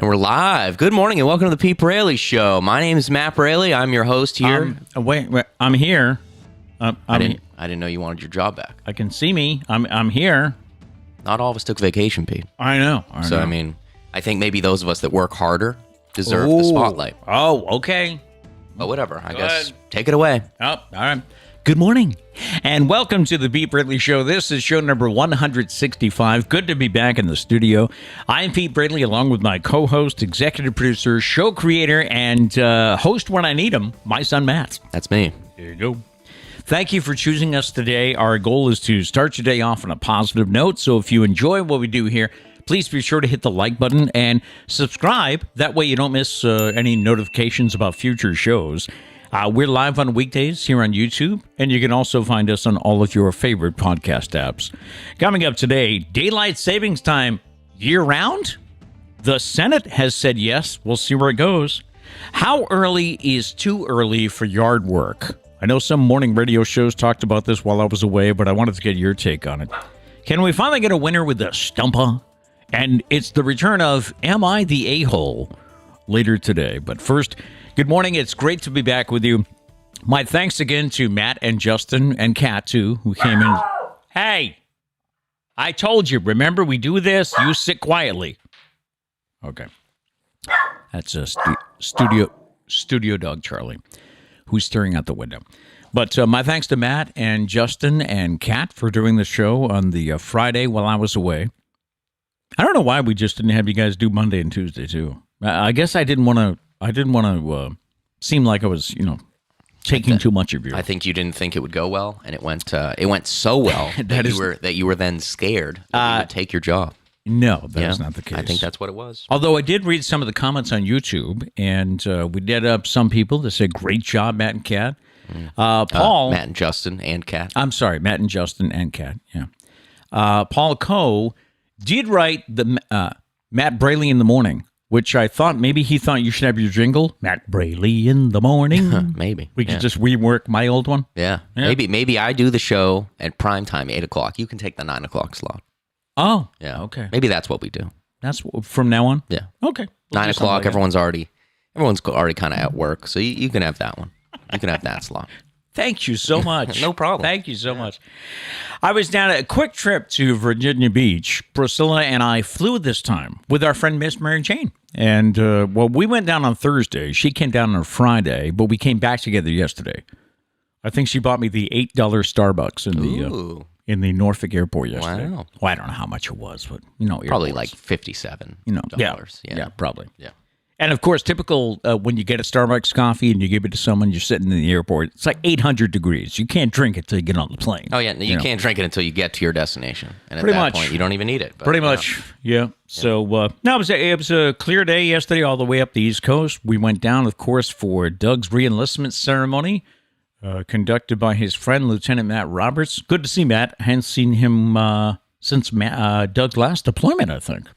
And we're live. Good morning and welcome to the Pete Braley Show. My name is Matt Braley. I'm your host here. Wait, I'm here. I didn't know you wanted your job back. I can see me. I'm here. Not all of us took vacation, Pete. I know. I mean, I think maybe those of us that work harder deserve the spotlight. Oh, okay. But whatever. I guess take it away. Oh, all right. Good morning, and welcome to the Pete Braley Show. This is show number 165. Good to be back in the studio. I'm Pete Braley, along with my co-host, executive producer, show creator, and host when I need him, my son, Matt. That's me. There you go. Thank you for choosing us today. Our goal is to start your day off on a positive note, so if you enjoy what we do here, please be sure to hit the like button and subscribe. That way you don't miss any notifications about future shows. We're live on weekdays here on YouTube, and you can also find us on all of your favorite podcast apps. Coming up today, daylight savings time year-round? The Senate has said yes. We'll see where it goes. How early is too early for yard work? I know some morning radio shows talked about this while I was away, but I wanted to get your take on it. Can we finally get a winner with the Stumpah? And it's the return of Am I the A-Hole? Later today. But first, good morning. It's great to be back with you. My thanks again to Matt and Justin and Kat, too, who came in. Hey, I told you. Remember, we do this. You sit quietly. Okay. That's a studio dog, Charlie, who's staring out the window. But my thanks to Matt and Justin and Kat for doing the show on the Friday while I was away. I don't know why we just didn't have you guys do Monday and Tuesday, too. I guess I didn't want to seem like I was, taking too much of your. I think you didn't think it would go well, and it went so well that you were then scared that you would take your job. No, that's not the case. I think that's what it was. Although I did read some of the comments on YouTube, and we did have some people that said, "Great job, Matt and Kat." Paul, Matt and Justin and Kat. I'm sorry, Matt and Justin and Kat. Yeah. Paul Coe did write the Matt Braley in the morning, which I thought maybe he thought you should have your jingle, Matt Braley in the morning. Maybe. We could just rework my old one. Yeah. Maybe I do the show at prime time, 8 o'clock. You can take the 9 o'clock slot. Oh. Yeah. Okay. Maybe that's what we do. That's from now on? Yeah. Okay. 9 o'clock, everyone's already kind of at work, so you can have that one. You can have that slot. Thank you so much. No problem. Thank you so much. I was down a quick trip to Virginia Beach. Priscilla and I flew this time with our friend Miss Mary Jane. And, we went down on Thursday. She came down on Friday, but we came back together yesterday. I think she bought me the $8 Starbucks in the Norfolk airport yesterday. Wow. Well, I don't know how much it was, but, probably airports. like $57. Yeah, probably. Yeah. And, of course, typical when you get a Starbucks coffee and you give it to someone, you're sitting in the airport, it's like 800 degrees. You can't drink it till you get on the plane. Oh, yeah. You can't drink it until you get to your destination. And Pretty at that much. point, you don't even need it. But, Pretty much, yeah. So, it was a clear day yesterday all the way up the East Coast. We went down, of course, for Doug's re-enlistment ceremony, conducted by his friend, Lieutenant Matt Roberts. Good to see Matt. I hadn't seen him since Doug's last deployment, I think.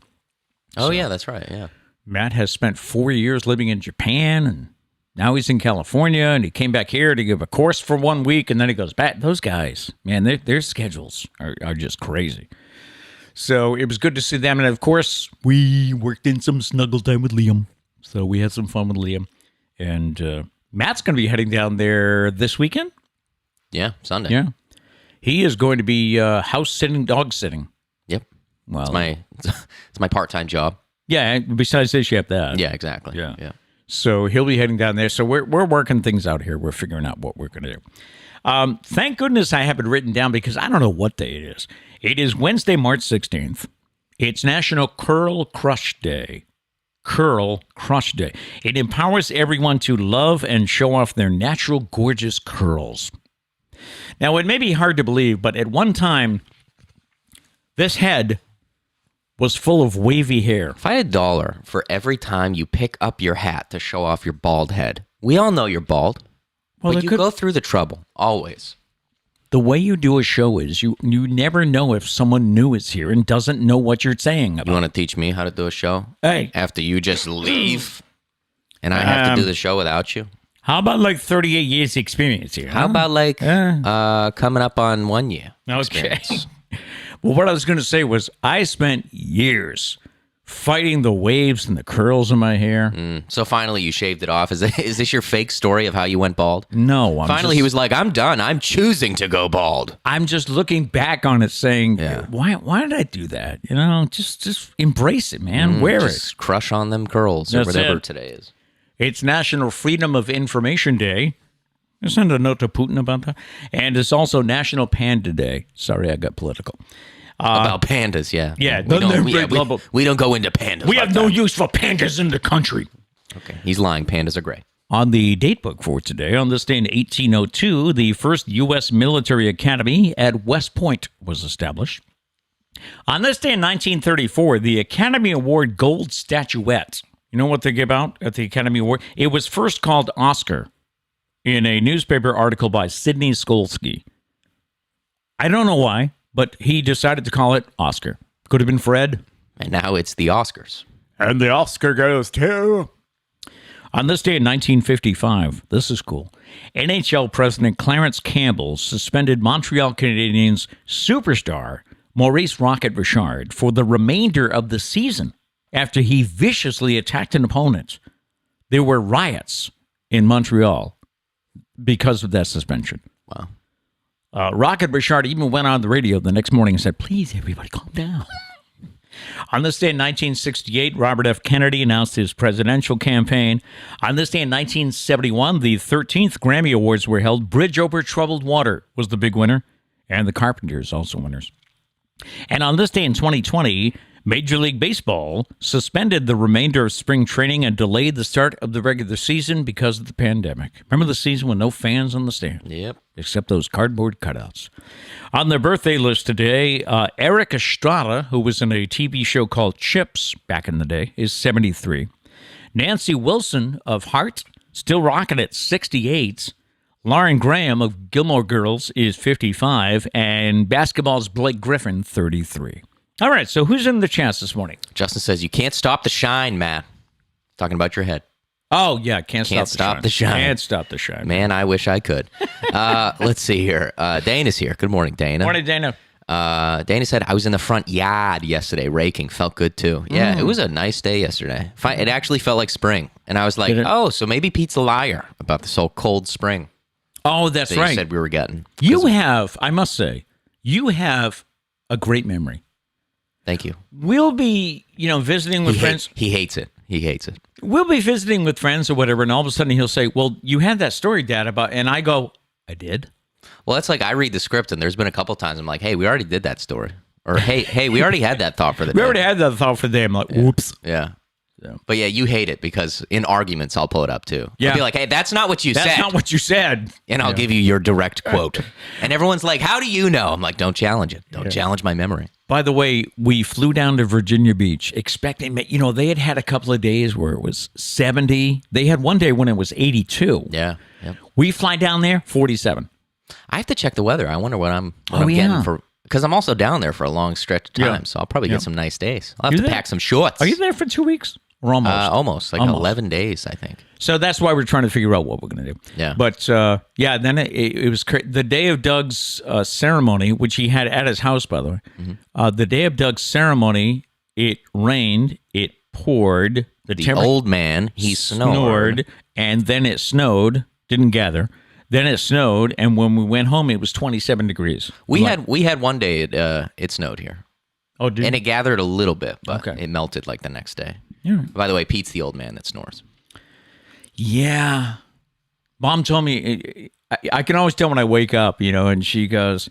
Oh, yeah, that's right, yeah. Matt has spent 4 years living in Japan, and now he's in California, and he came back here to give a course for 1 week, and then he goes back. Those guys, man, their schedules are just crazy. So it was good to see them, and of course, we worked in some snuggle time with Liam. So we had some fun with Liam. And Matt's going to be heading down there this weekend. Yeah, Sunday. Yeah. He is going to be house sitting, dog sitting. Yep. Well, it's my part-time job. Yeah, besides this, you have that. Yeah, exactly. Yeah. So he'll be heading down there. So we're working things out here. We're figuring out what we're going to do. Thank goodness I have it written down because I don't know what day it is. It is Wednesday, March 16th. It's National Curl Crush Day. Curl Crush Day. It empowers everyone to love and show off their natural, gorgeous curls. Now, it may be hard to believe, but at one time, this head was full of wavy hair. If I had $1 for every time you pick up your hat to show off your bald head, we all know you're bald, but you go through the trouble, always. The way you do a show is you never know if someone new is here and doesn't know what you're saying about. You want to teach me how to do a show? Hey. After you just leave and I have to do the show without you? How about like 38 years experience here? How about like coming up on 1 year? Okay. Well, what I was going to say was I spent years fighting the waves and the curls in my hair. So finally you shaved it off. Is this your fake story of how you went bald? No. Finally he was like, I'm done. I'm choosing to go bald. I'm just looking back on it saying, why did I do that? Just embrace it, man. Wear just crush on them curls or whatever today is. It's National Freedom of Information Day. Send a note to Putin about that. And it's also National Panda Day. Sorry, I got political. About pandas, yeah. Yeah, we don't go into pandas. We have no use for pandas in the country. Okay, he's lying. Pandas are great. On the datebook for today, on this day in 1802, the first U.S. military academy at West Point was established. On this day in 1934, the Academy Award Gold Statuette. You know what they give out at the Academy Award? It was first called Oscar in a newspaper article by Sidney Skolsky. I don't know why, but he decided to call it Oscar. Could have been Fred. And now it's the Oscars. And the Oscar goes to... On this day in 1955, this is cool, NHL President Clarence Campbell suspended Montreal Canadiens superstar Maurice Rocket Richard for the remainder of the season after he viciously attacked an opponent. There were riots in Montreal because of that suspension. Wow. Rocket Richard even went on the radio the next morning and said, please, everybody, calm down. On this day in 1968, Robert F. Kennedy announced his presidential campaign. On this day in 1971, the 13th Grammy Awards were held. Bridge Over Troubled Water was the big winner, and the Carpenters also winners. And on this day in 2020, Major League Baseball suspended the remainder of spring training and delayed the start of the regular season because of the pandemic. Remember the season with no fans on the stand? Yep. Except those cardboard cutouts. On their birthday list today, Eric Estrada, who was in a TV show called Chips back in the day, is 73. Nancy Wilson of Heart, still rocking at 68. Lauren Graham of Gilmore Girls is 55. And basketball's Blake Griffin, 33. All right, so who's in the chat this morning? Justin says, you can't stop the shine, Matt. Talking about your head. Oh, yeah, can't stop the shine. Can't stop the shine. Man, I wish I could. Let's see here. Dana's here. Good morning, Dana. Morning, Dana. Dana said, I was in the front yard yesterday raking. Felt good, too. Yeah, it was a nice day yesterday. It actually felt like spring. And I was like, oh, so maybe Pete's a liar about this whole cold spring. Oh, that's right. You said we were getting. I must say, you have a great memory. Thank you. We'll be, visiting with friends. He hates it. He hates it. We'll be visiting with friends or whatever, and all of a sudden he'll say, well, you had that story, Dad, about, and I go, I did? Well, it's like I read the script, and there's been a couple times I'm like, hey, we already did that story. Or, hey, we already had that thought for the day. We already had that thought for the day. I'm like, whoops. Yeah. But yeah, you hate it because in arguments, I'll pull it up too. Yeah. I'll be like, hey, that's not what you said. That's not what you said. And I'll give you your direct quote. And everyone's like, how do you know? I'm like, don't challenge it. Don't challenge my memory. By the way, we flew down to Virginia Beach expecting, they had a couple of days where it was 70. They had one day when it was 82. Yeah. Yep. We fly down there, 47. I have to check the weather. I wonder what I'm getting for, because I'm also down there for a long stretch of time. So I'll probably get some nice days. I'll have to pack some shorts. Are you there for 2 weeks? Or almost? Almost, like 11 days, I think. So that's why we're trying to figure out what we're going to do. Yeah. But, then it was the day of Doug's ceremony, which he had at his house, by the way. Mm-hmm. The day of Doug's ceremony, it rained, it poured. The old man, he snored. And then it snowed, didn't gather. Then it snowed, and when we went home, it was 27 degrees. We had one day it snowed here. Oh, did And it gathered a little bit, but it melted like the next day. Yeah. By the way, Pete's the old man that snores. Yeah. Mom told me, I can always tell when I wake up, and she goes,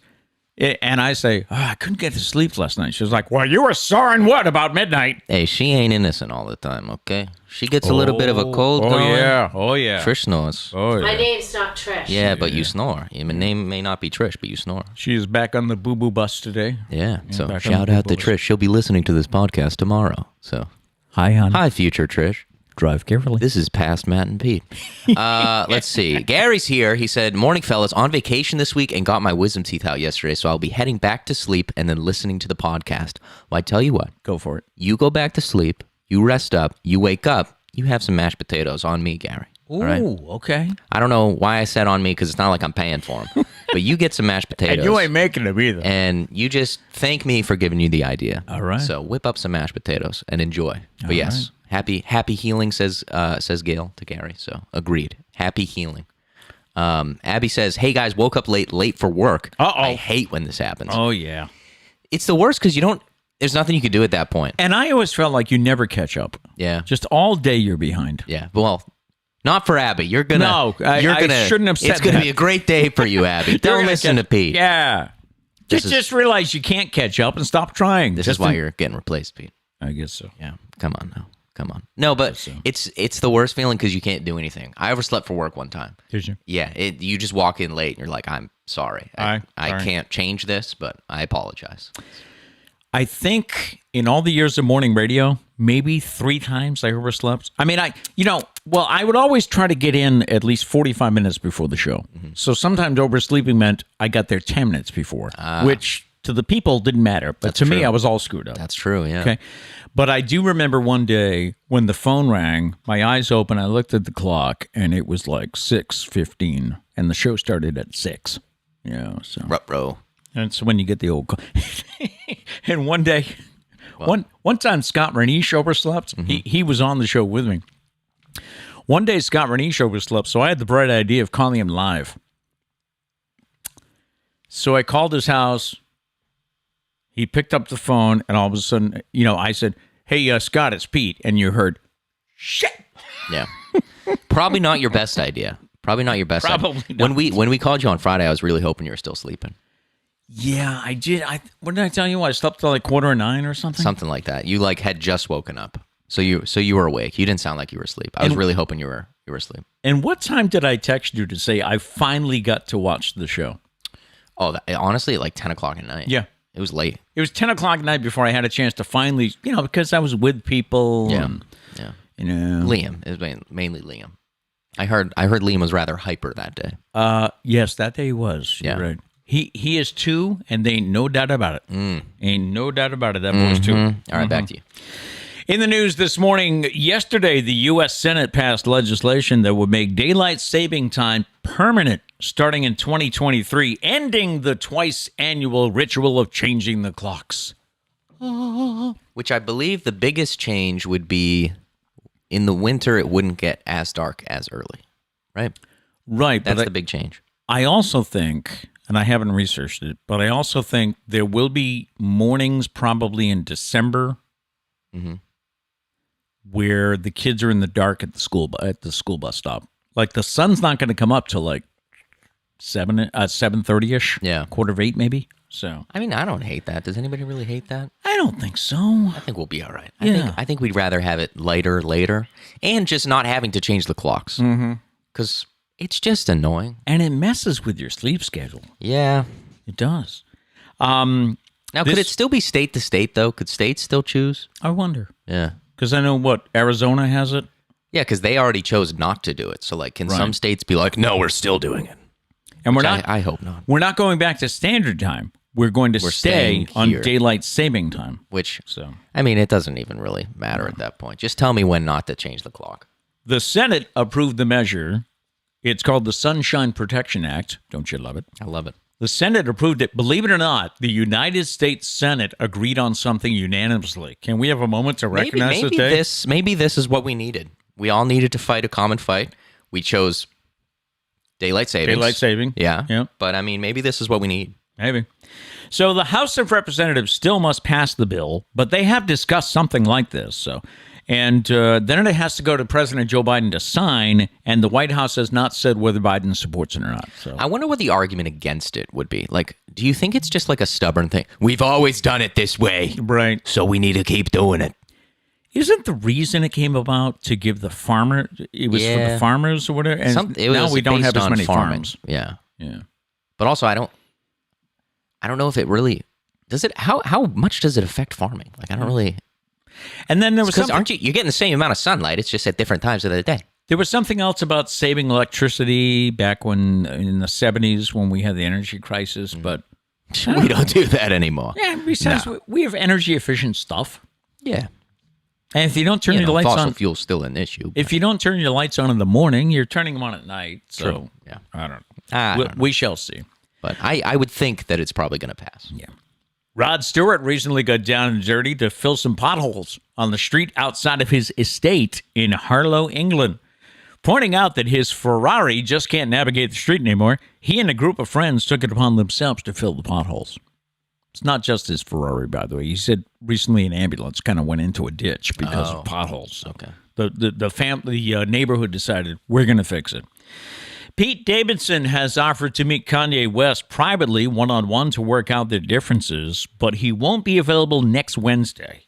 and I say, I couldn't get to sleep last night. She was like, well, you were soaring what about midnight? Hey, she ain't innocent all the time, okay? She gets a little bit of a cold going. Oh, yeah. Trish snores. Oh, yeah. My name's not Trish. Yeah, but you snore. Your name may not be Trish, but you snore. She's back on the boo-boo bus today. Yeah, so shout out to Trish. She'll be listening to this podcast tomorrow, so. Hi, hon. Hi, future Trish. Drive carefully. This is past Matt and Pete. Let's see. Gary's here. He said, morning, fellas. On vacation this week and got my wisdom teeth out yesterday, so I'll be heading back to sleep and then listening to the podcast. Well, I tell you what. Go for it. You go back to sleep. You rest up. You wake up. You have some mashed potatoes on me, Gary. Ooh, right? Okay. I don't know why I said on me because it's not like I'm paying for them. but you get some mashed potatoes. And you ain't making them either. And you just thank me for giving you the idea. All right. So whip up some mashed potatoes and enjoy. But yes, happy healing, says Gail to Gary. So agreed. Happy healing. Abby says, hey guys, woke up late for work. I hate when this happens. Oh, yeah. It's the worst because there's nothing you could do at that point. And I always felt like you never catch up. Yeah. Just all day you're behind. Yeah. Well, not for Abby. You're gonna. No, I shouldn't have said It's gonna be a great day for you, Abby. Don't listen to Pete. Yeah. Just realize you can't catch up and stop trying. This is why you're getting replaced, Pete. I guess so. Yeah. Come on now. Come on. No, but it's the worst feeling because you can't do anything. I overslept for work one time. Did you? Yeah. You just walk in late and you're like, I'm sorry. I Sorry. can't change this, but I apologize. I think in all the years of morning radio, maybe 3 times I overslept. I mean, I would always try to get in at least 45 minutes before the show. Mm-hmm. So sometimes oversleeping meant I got there 10 minutes before, which to the people didn't matter. But to me, I was all screwed up. That's true, yeah. Okay. But I do remember one day when the phone rang, my eyes open, I looked at the clock, and it was like 6:15, and the show started at 6. Yeah, so. Ruh-roh. And so when you get the old call. And one day, one time Scott Reniche overslept. Mm-hmm. He was on the show with me. One day Scott Reniche overslept, so I had the bright idea of calling him live. So I called his house. He picked up the phone, and all of a sudden, I said, hey, Scott, it's Pete. And you heard, shit. Yeah. Probably not your best idea. Probably not your best idea. Probably not. When we called you on Friday, I was really hoping you were still sleeping. Yeah, I did. What did I tell you? I slept till like 8:45 or something? Something like that. You had just woken up. So you were awake. You didn't sound like you were asleep. I was really hoping you were asleep. And what time did I text you to say I finally got to watch the show? Oh, honestly, like 10 o'clock at night. Yeah. It was late. It was 10 o'clock at night before I had a chance to finally, because I was with people. Yeah. And, yeah. Liam. It was mainly Liam. I heard Liam was rather hyper that day. Yes, that day he was. You're right. He is too, and there ain't no doubt about it. Ain't no doubt about it. That boy's too. All right, back to you. In the news this morning, yesterday, the U.S. Senate passed legislation that would make daylight saving time permanent starting in 2023, ending the twice-annual ritual of changing the clocks. Which I believe the biggest change would be in the winter, it wouldn't get as dark as early, right? Right. That's the big change. I also think, and I haven't researched it, but I also think there will be mornings probably in December where the kids are in the dark at the school bus stop. Like the sun's not going to come up till like 7:30ish. Yeah, 7:45 maybe. So I mean, I don't hate that. Does anybody really hate that? I don't think so. I think we'll be all right. I think we'd rather have it lighter later, and just not having to change the clocks because it's just annoying and it messes with your sleep schedule. Yeah, it does. Now, could it still be state to state though? Could states still choose? I wonder. Yeah, because I know Arizona has it. Yeah, because they already chose not to do it. So, can some states be like, no, we're still doing it? And we're not. I hope not. We're not going back to standard time. We're going to stay on daylight saving time. I mean, it doesn't even really matter at that point. Just tell me when not to change the clock. The Senate approved the measure. It's called the Sunshine Protection Act. Don't you love it? I love it. The Senate approved it. Believe it or not, the United States Senate agreed on something unanimously. Can we have a moment to recognize this day? Maybe this is what we needed. We all needed to fight a common fight. We chose daylight savings. Daylight saving. Yeah. But, I mean, maybe this is what we need. Maybe. So the House of Representatives still must pass the bill, but they have discussed something like this. And then it has to go to President Joe Biden to sign, and the White House has not said whether Biden supports it or not. So I wonder what the argument against it would be. Do you think it's just like a stubborn thing? We've always done it this way. Right. So we need to keep doing it. Isn't the reason it came about to give the farmer? It was for the farmers or whatever. And now we don't have as many farms. Yeah. Yeah. But also, I don't know if it really does it. How much does it affect farming? I don't really. And then there was aren't you're getting the same amount of sunlight? It's just at different times of the day. There was something else about saving electricity back when in the 70s when we had the energy crisis, but we don't do that anymore. Yeah, besides we have energy efficient stuff. Yeah. And if you don't turn your lights on, fossil fuel's still an issue. But. If you don't turn your lights on in the morning, you're turning them on at night. So True. Yeah, I don't know. We shall see. But I would think that it's probably going to pass. Yeah. Rod Stewart recently got down and dirty to fill some potholes on the street outside of his estate in Harlow, England. Pointing out that his Ferrari just can't navigate the street anymore, he and a group of friends took it upon themselves to fill the potholes. It's not just his Ferrari, by the way. He said recently an ambulance kind of went into a ditch because of potholes. Okay. The neighborhood decided, we're going to fix it. Pete Davidson has offered to meet Kanye West privately, one-on-one, to work out their differences, but he won't be available next Wednesday.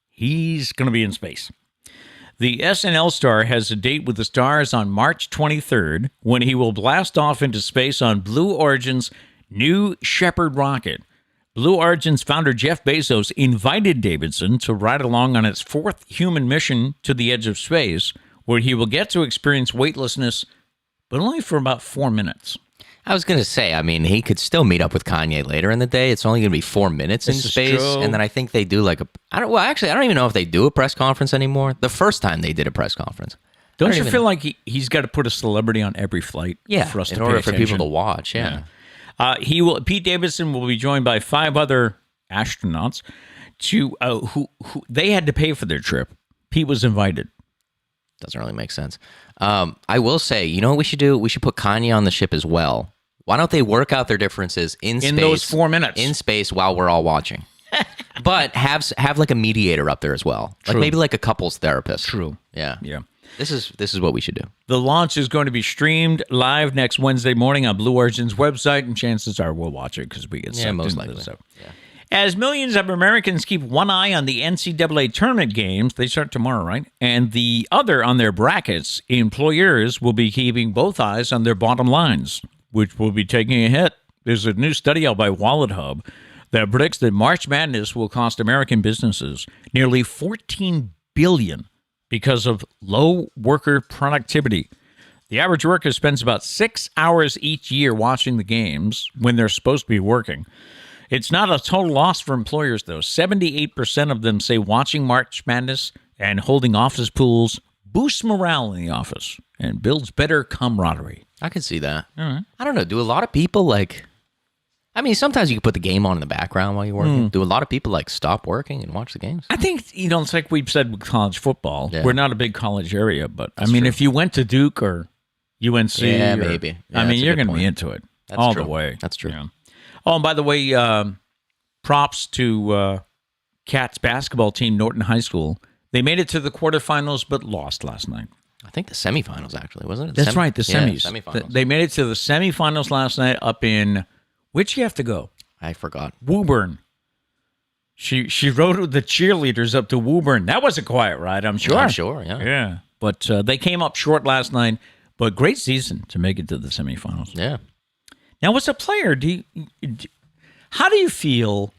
He's going to be in space. The SNL star has a date with the stars on March 23rd when he will blast off into space on Blue Origin's New Shepard rocket. Blue Origin's founder Jeff Bezos invited Davidson to ride along on its fourth human mission to the edge of space, where he will get to experience weightlessness, but only for about 4 minutes. I was going to say, I mean, he could still meet up with Kanye later in the day. It's only going to be 4 minutes in space. And then I think they do like I don't even know if they do a press conference anymore. The first time they did a press conference. Don't you feel like he's got to put a celebrity on every flight for us to pay attention? In order for people to watch, yeah. Pete Davidson will be joined by 5 other astronauts who they had to pay for their trip. Pete was invited. Doesn't really make sense. I will say, you know what we should do? We should put Kanye on the ship as well. Why don't they work out their differences in space? In those 4 minutes. In space while we're all watching. But have like a mediator up there as well. Like maybe like a couples therapist. True. Yeah. This is what we should do. The launch is going to be streamed live next Wednesday morning on Blue Origin's website, and chances are we'll watch it because we get sucked most into likely. this. So. Yeah. As millions of Americans keep one eye on the NCAA tournament games, they start tomorrow, right? And the other on their brackets, employers will be keeping both eyes on their bottom lines, which will be taking a hit. There's a new study out by Wallet Hub that predicts that March Madness will cost American businesses nearly $14 billion because of low worker productivity. The average worker spends about 6 hours each year watching the games when they're supposed to be working. It's not a total loss for employers, though. 78% of them say watching March Madness and holding office pools boosts morale in the office and builds better camaraderie. I can see that. All right. I don't know. Do a lot of people sometimes you can put the game on in the background while you're working. Do a lot of people stop working and watch the games? I think, it's like we've said with college football. Yeah. We're not a big college area, but That's true. If you went to Duke or UNC, maybe. Yeah, you're going to be into it all the way. That's true. Yeah. Oh, and by the way, props to Cats basketball team, Norton High School. They made it to the quarterfinals, but lost last night. I think the semifinals, actually, wasn't it? That's right, the semis. Yeah, semifinals. They made it to the semifinals last night up in, where'd you have to go? I forgot. Woburn. She rode with the cheerleaders up to Woburn. That was a quiet ride, I'm sure. I'm sure, yeah. Yeah, but they came up short last night, but great season to make it to the semifinals. Yeah. Now, as a player, how do you feel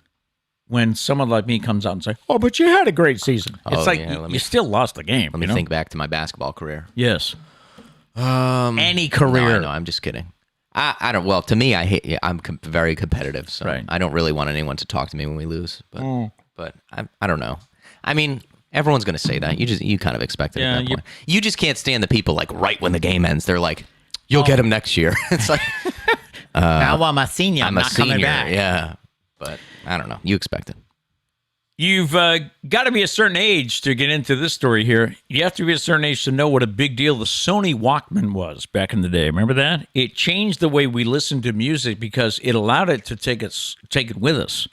when someone like me comes out and says, "Oh, but you had a great season"? It's like you still lost the game. Let me think back to my basketball career. Yes. Any career. No, I'm just kidding. I don't. Well, to me, I'm very competitive, so right. I don't really want anyone to talk to me when we lose. But I don't know. I mean, everyone's going to say that. You kind of expect it at that point. You just can't stand the people right when the game ends. They're like, "You'll get them next year." It's like. Now I'm a senior. I'm not coming back. Yeah, but I don't know. You expect it. You've got to be a certain age to get into this story here. You have to be a certain age to know what a big deal the SONY Walkman was back in the day. Remember that? It changed the way we listened to music because it allowed it to take it with us.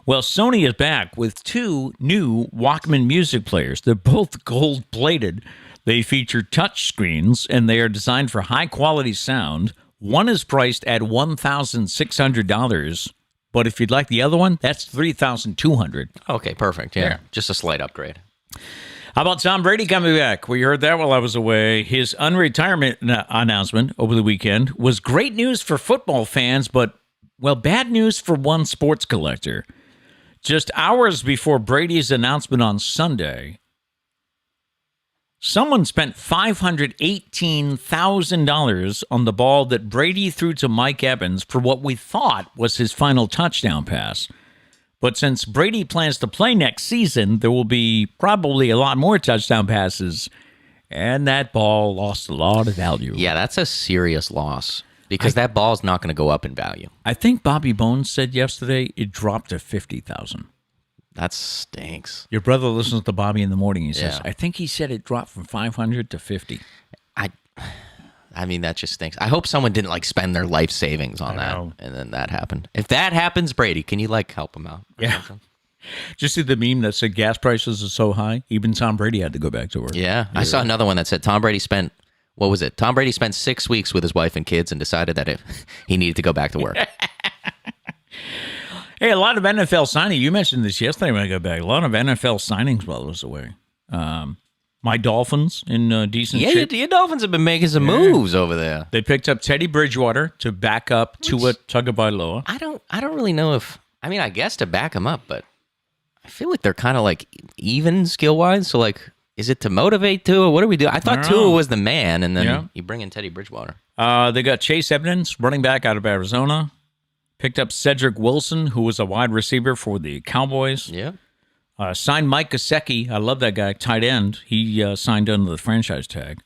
Well, Sony is back with 2 new Walkman music players. They're both gold-plated. They feature touch screens, and they are designed for high-quality sound. One is priced at $1,600, but if you'd like the other one, that's $3,200. Okay, perfect. Yeah, just a slight upgrade. How about Tom Brady coming back? We heard that while I was away. His unretirement announcement over the weekend was great news for football fans, but, bad news for one sports collector. Just hours before Brady's announcement on Sunday, someone spent $518,000 on the ball that Brady threw to Mike Evans for what we thought was his final touchdown pass. But since Brady plans to play next season, there will be probably a lot more touchdown passes, and that ball lost a lot of value. Yeah, that's a serious loss. because that ball's not going to go up in value. I think Bobby Bones said yesterday it dropped to 50,000. That stinks. Your brother listens to Bobby in the morning. He says, Yeah. I think he said it dropped from 500 to 50. I mean, that just stinks. I hope someone didn't like spend their life savings on that, and then that happened. If that happens, Brady, can you like help him out? Yeah. Did you see the meme that said gas prices are so high, even Tom Brady had to go back to work? Yeah. I saw another one that said Tom Brady spent, what was it? Tom Brady spent 6 weeks with his wife and kids and decided that he needed to go back to work. Hey, a lot of NFL signing. You mentioned this yesterday when I got back. A lot of NFL signings while I was away. My Dolphins in decent shape. Your Dolphins have been making some moves over there. They picked up Teddy Bridgewater to back up Tua Tagovailoa. I don't really know if, I mean, I guess to back him up, but I feel like they're kind of like even skill wise. So like, is it to motivate Tua? What do we do? I thought Tua was the man, and then you bring in Teddy Bridgewater. They got Chase Edmonds, running back out of Arizona. Picked up Cedric Wilson, who was a wide receiver for the Cowboys. Yeah. Signed Mike Gesicki. I love that guy, tight end. He signed under the franchise tag.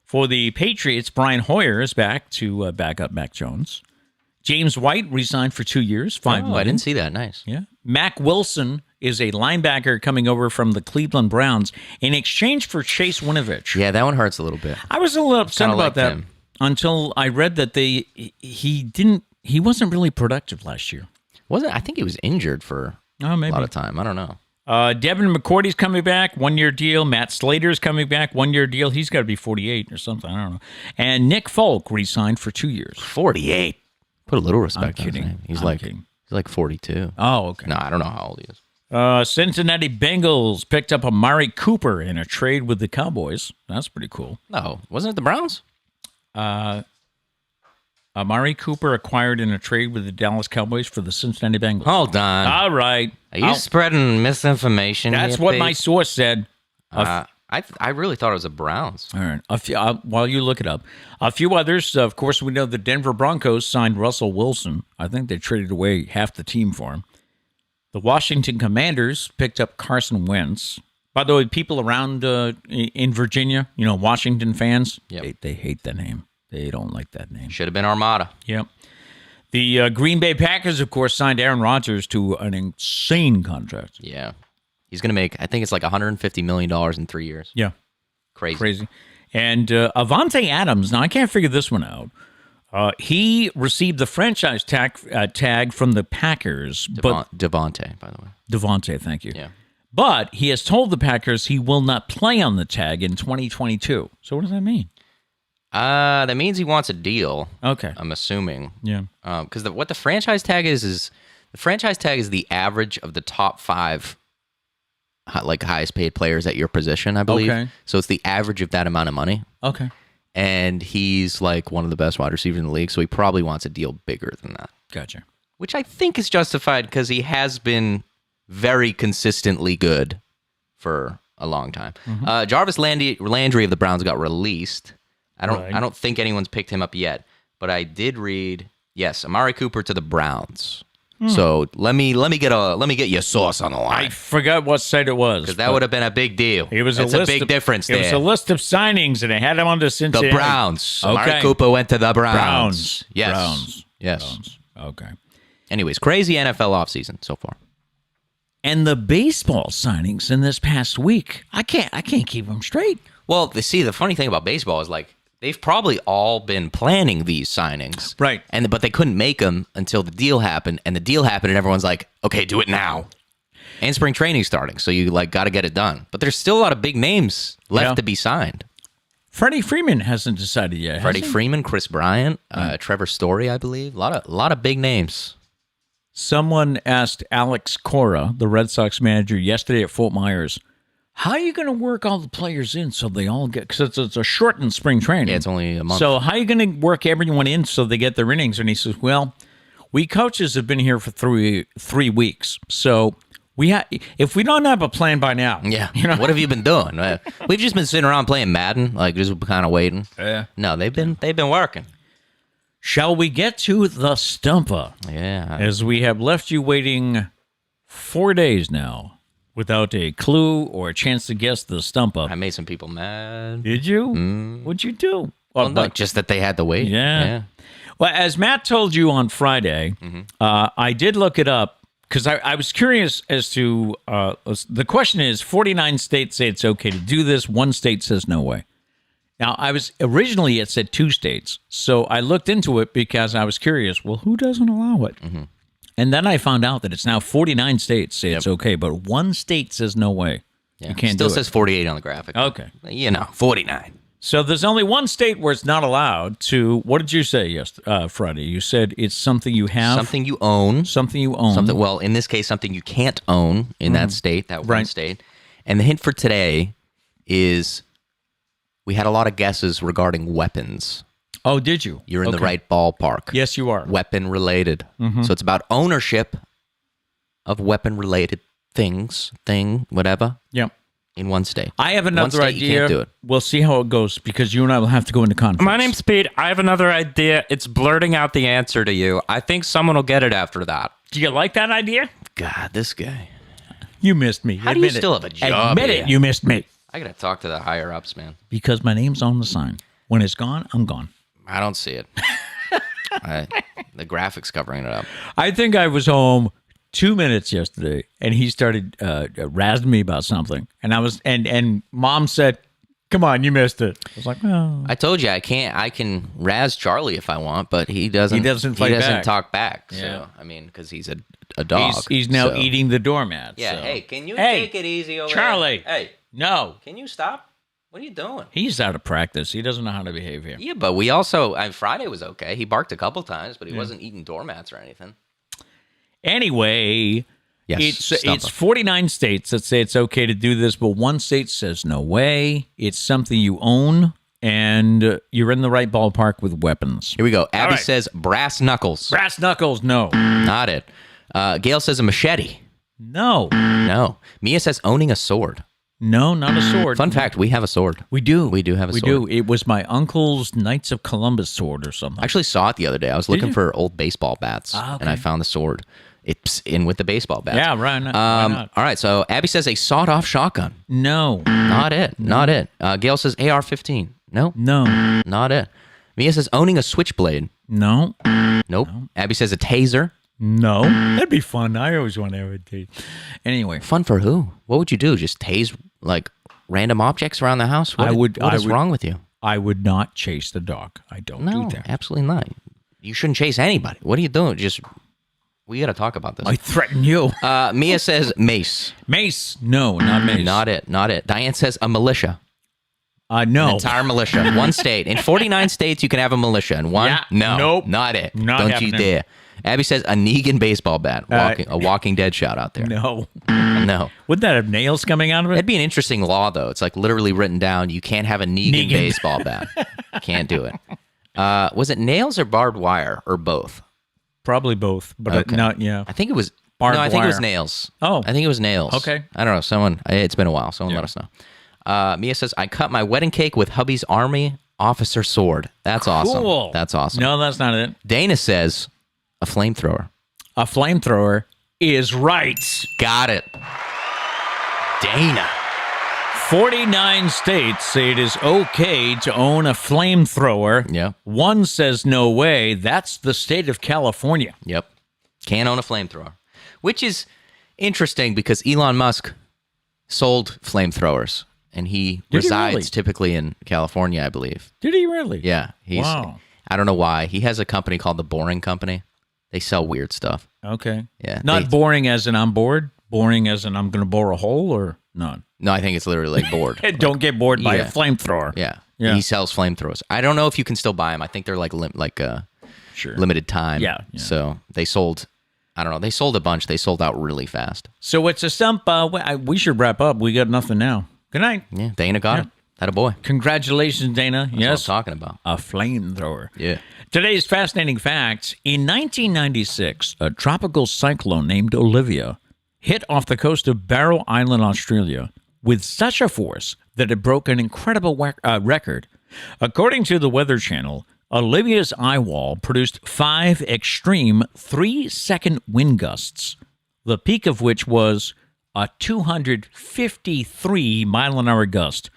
For the Patriots, Brian Hoyer is back to back up Mac Jones. James White re-signed for 2 years, $5 million. I didn't see that. Nice. Yeah. Mac Wilson is a linebacker coming over from the Cleveland Browns in exchange for Chase Winovich. Yeah, that one hurts a little bit. I was a little upset about that until I read that he wasn't really productive last year. I think he was injured for a lot of time. I don't know. Devin McCourty's coming back, 1 year deal. Matt Slater's coming back, 1 year deal. He's got to be 48 or something. I don't know. And Nick Folk re-signed for 2 years. 48. Put a little respect on his name. He's like 42. Oh, okay. No, I don't know how old he is. Cincinnati Bengals picked up Amari Cooper in a trade with the Cowboys. That's pretty cool. No, wasn't it the Browns? Amari Cooper acquired in a trade with the Dallas Cowboys for the Cincinnati Bengals. Hold on. All right. Are you spreading misinformation? That's what my source said. I really thought it was the Browns. All right. While you look it up, a few others. Of course, we know the Denver Broncos signed Russell Wilson. I think they traded away half the team for him. The Washington Commanders picked up Carson Wentz. By the way, people around in Virginia, Washington fans, they hate that name. They don't like that name. Should have been Armada. Yep. The Green Bay Packers, of course, signed Aaron Rodgers to an insane contract. Yeah. He's going to make, I think it's like $150 million in 3 years. Yeah. Crazy. And Avante Adams, now I can't figure this one out. He received the franchise tag from the Packers. Devontae, by the way. Devontae, thank you. Yeah. But he has told the Packers he will not play on the tag in 2022. So what does that mean? That means he wants a deal. Okay. I'm assuming. Yeah. Because what the franchise tag is the franchise tag is the average of the top 5 highest paid players at your position, I believe. Okay. So it's the average of that amount of money. Okay. And he's like one of the best wide receivers in the league, so he probably wants a deal bigger than that. Gotcha. Which I think is justified because he has been very consistently good for a long time. Mm-hmm. Jarvis Landry of the Browns got released. I don't think anyone's picked him up yet, but I did read, yes, Amari Cooper to the Browns. So let me get your source on the line. I forgot what site it was. Because that would have been a big deal. It was a big difference there. It was a list of signings, and they had him on the Cincinnati. The Browns. Okay. Amari Cooper went to the Browns. Yes. Browns. Yes. Browns. Okay. Anyways, crazy NFL offseason so far. And the baseball signings in this past week, I can't keep them straight. Well, the funny thing about baseball is like they've probably all been planning these signings. Right. But they couldn't make them until the deal happened. And the deal happened and everyone's like, okay, do it now. And spring training starting. So you got to get it done. But there's still a lot of big names left to be signed. Freddie Freeman hasn't decided yet. Freddie Freeman, Chris Bryant, Trevor Story, I believe. A lot of big names. Someone asked Alex Cora, the Red Sox manager, yesterday at Fort Myers, how are you going to work all the players in so they all get, because it's a shortened spring training. Yeah, it's only a month. So how are you going to work everyone in so they get their innings? And he says, well, we coaches have been here for three weeks. So if we don't have a plan by now. Yeah. What have you been doing? We've just been sitting around playing Madden, like just kind of waiting. Yeah. No, they've been working. Shall we get to the Stumpah? Yeah. As we have left you waiting 4 days now without a clue or a chance to guess the Stumpah. I made some people mad. Did you? What'd you do? Well, no, just that they had to wait. Yeah. Well, as Matt told you on Friday, I did look it up because I was curious as to the question is 49 states say it's okay to do this. One state says no way. Now, originally it said 2 states. So I looked into it because I was curious. Well, who doesn't allow it? And then I found out that it's now 49 states say it's okay, but one state says no way. Yeah. You can't Still do it. says 48 on the graphic. Okay. 49. So there's only one state where it's not allowed to. What did you say Friday? You said it's something you have, Something you own. something you own. Well, in this case, something you can't own in that state, that one state. And the hint for today is we had a lot of guesses regarding weapons. Oh, did you? You're in the right ballpark. Yes, you are. Weapon related. So it's about ownership of weapon related whatever. Yep. In one state. I have another One state, you idea. can't do it. We'll see how it goes because you and I will have to go into conference. My name's Pete. I have another idea. It's blurting out the answer to you. I think someone will get it after that. Do you like that idea? God, this guy. You missed me. How do you still have a job Admit here? it. You missed me. I gotta talk to the higher ups, man. Because my name's on the sign. When it's gone, I'm gone. I don't see it. The graphics covering it up. I think I was home 2 minutes yesterday, and he started razzing me about something, and Mom said, "Come on, you missed it." I was like, "Oh." I told you I can't. I can razz Charlie if I want, but he doesn't. He doesn't fight back. talk back. Yeah. So I mean, because he's a dog. He's now so. eating the doormat. Yeah. so. Hey, can you Hey, take it easy over Charlie. there? Hey, No, can you stop? What are you doing? he's out of practice. He doesn't know how to behave here. Yeah, but we also. Friday was okay. He barked a couple times, but he wasn't eating doormats or anything. Anyway. Yes, It's 49 states that say it's okay to do this, but one state says no way. It's something you own, and you're in the right ballpark with weapons. Here we go. Abby right. says brass knuckles. Brass knuckles, no. Not it. Gail says a machete. No. No. Mia says owning a sword. No, not a sword. Fun fact, we have a sword. We do. We do have a we sword. do. It was my uncle's Knights of Columbus sword or something. I actually saw it the other day. I was looking for old baseball bats, okay. and I found the sword. It's in with the baseball bat. Yeah, right. Why not? All right, so Abby says a sawed-off shotgun. No. Not it. Not it. Gail says AR-15. No. No. Not it. Mia says owning a switchblade. No. Nope. Abby says a taser. No. That'd be fun. I always want to have a taser. Anyway. Fun for who? What would you do? Just tase like random objects around the house? What is wrong with you? I would not chase the dog. I don't do that. Absolutely not. You shouldn't chase anybody. What are you doing? We got to talk about this. I threaten you. Mia says mace. Mace. No, not mace. Not it. Not it. Diane says a militia. No. An entire militia. One state. In 49 states, you can have a militia. And one? Yeah. No. Nope. Not it. Not Don't happening. you dare. Abby says a Negan baseball bat. A Walking Dead shot out there. No. No. Wouldn't that have nails coming out of it? That'd be an interesting law, though. It's like literally written down. You can't have a Negan. Baseball bat. Can't do it. Was it nails or barbed wire or both? Probably both, but Okay. not, yeah. I think it was. Barbed no, I think it was wire. nails. Oh. I think it was nails. Okay. I don't know. Someone. It's been a while. Someone let us know. Mia says, I cut my wedding cake with hubby's Army officer sword. That's awesome. Cool. That's awesome. No, that's not it. Dana says, a flamethrower. A flamethrower is right. Got it. Dana. 49 states say it is okay to own a flamethrower. Yeah. One says no way. That's the state of California. Yep. Can't own a flamethrower. Which is interesting because Elon Musk sold flamethrowers. And he resides really? typically in California, I believe. Did he really? Yeah. Wow. I don't know why. He has a company called The Boring Company. They sell weird stuff. Okay. Yeah. Not boring as in I'm bored. Boring as in I'm going to bore a hole or none. No, I think it's literally like bored. Don't get bored by Yeah. a flamethrower. Yeah. Yeah. He sells flamethrowers. I don't know if you can still buy them. I think they're like Sure. limited time. Yeah. So they sold, I don't know. They sold a bunch. They sold out really fast. So it's a stump. We should wrap up. We got nothing now. Good night. Yeah. Dana got it. That a boy. Congratulations, Dana. That's Yes. what I'm talking about. A flamethrower. Yeah. Today's fascinating facts. In 1996, a tropical cyclone named Olivia hit off the coast of Barrow Island, Australia, with such a force that it broke an incredible record. According to the Weather Channel, Olivia's eye wall produced 5 extreme 3-second wind gusts, the peak of which was a 253 mile-an-hour gust,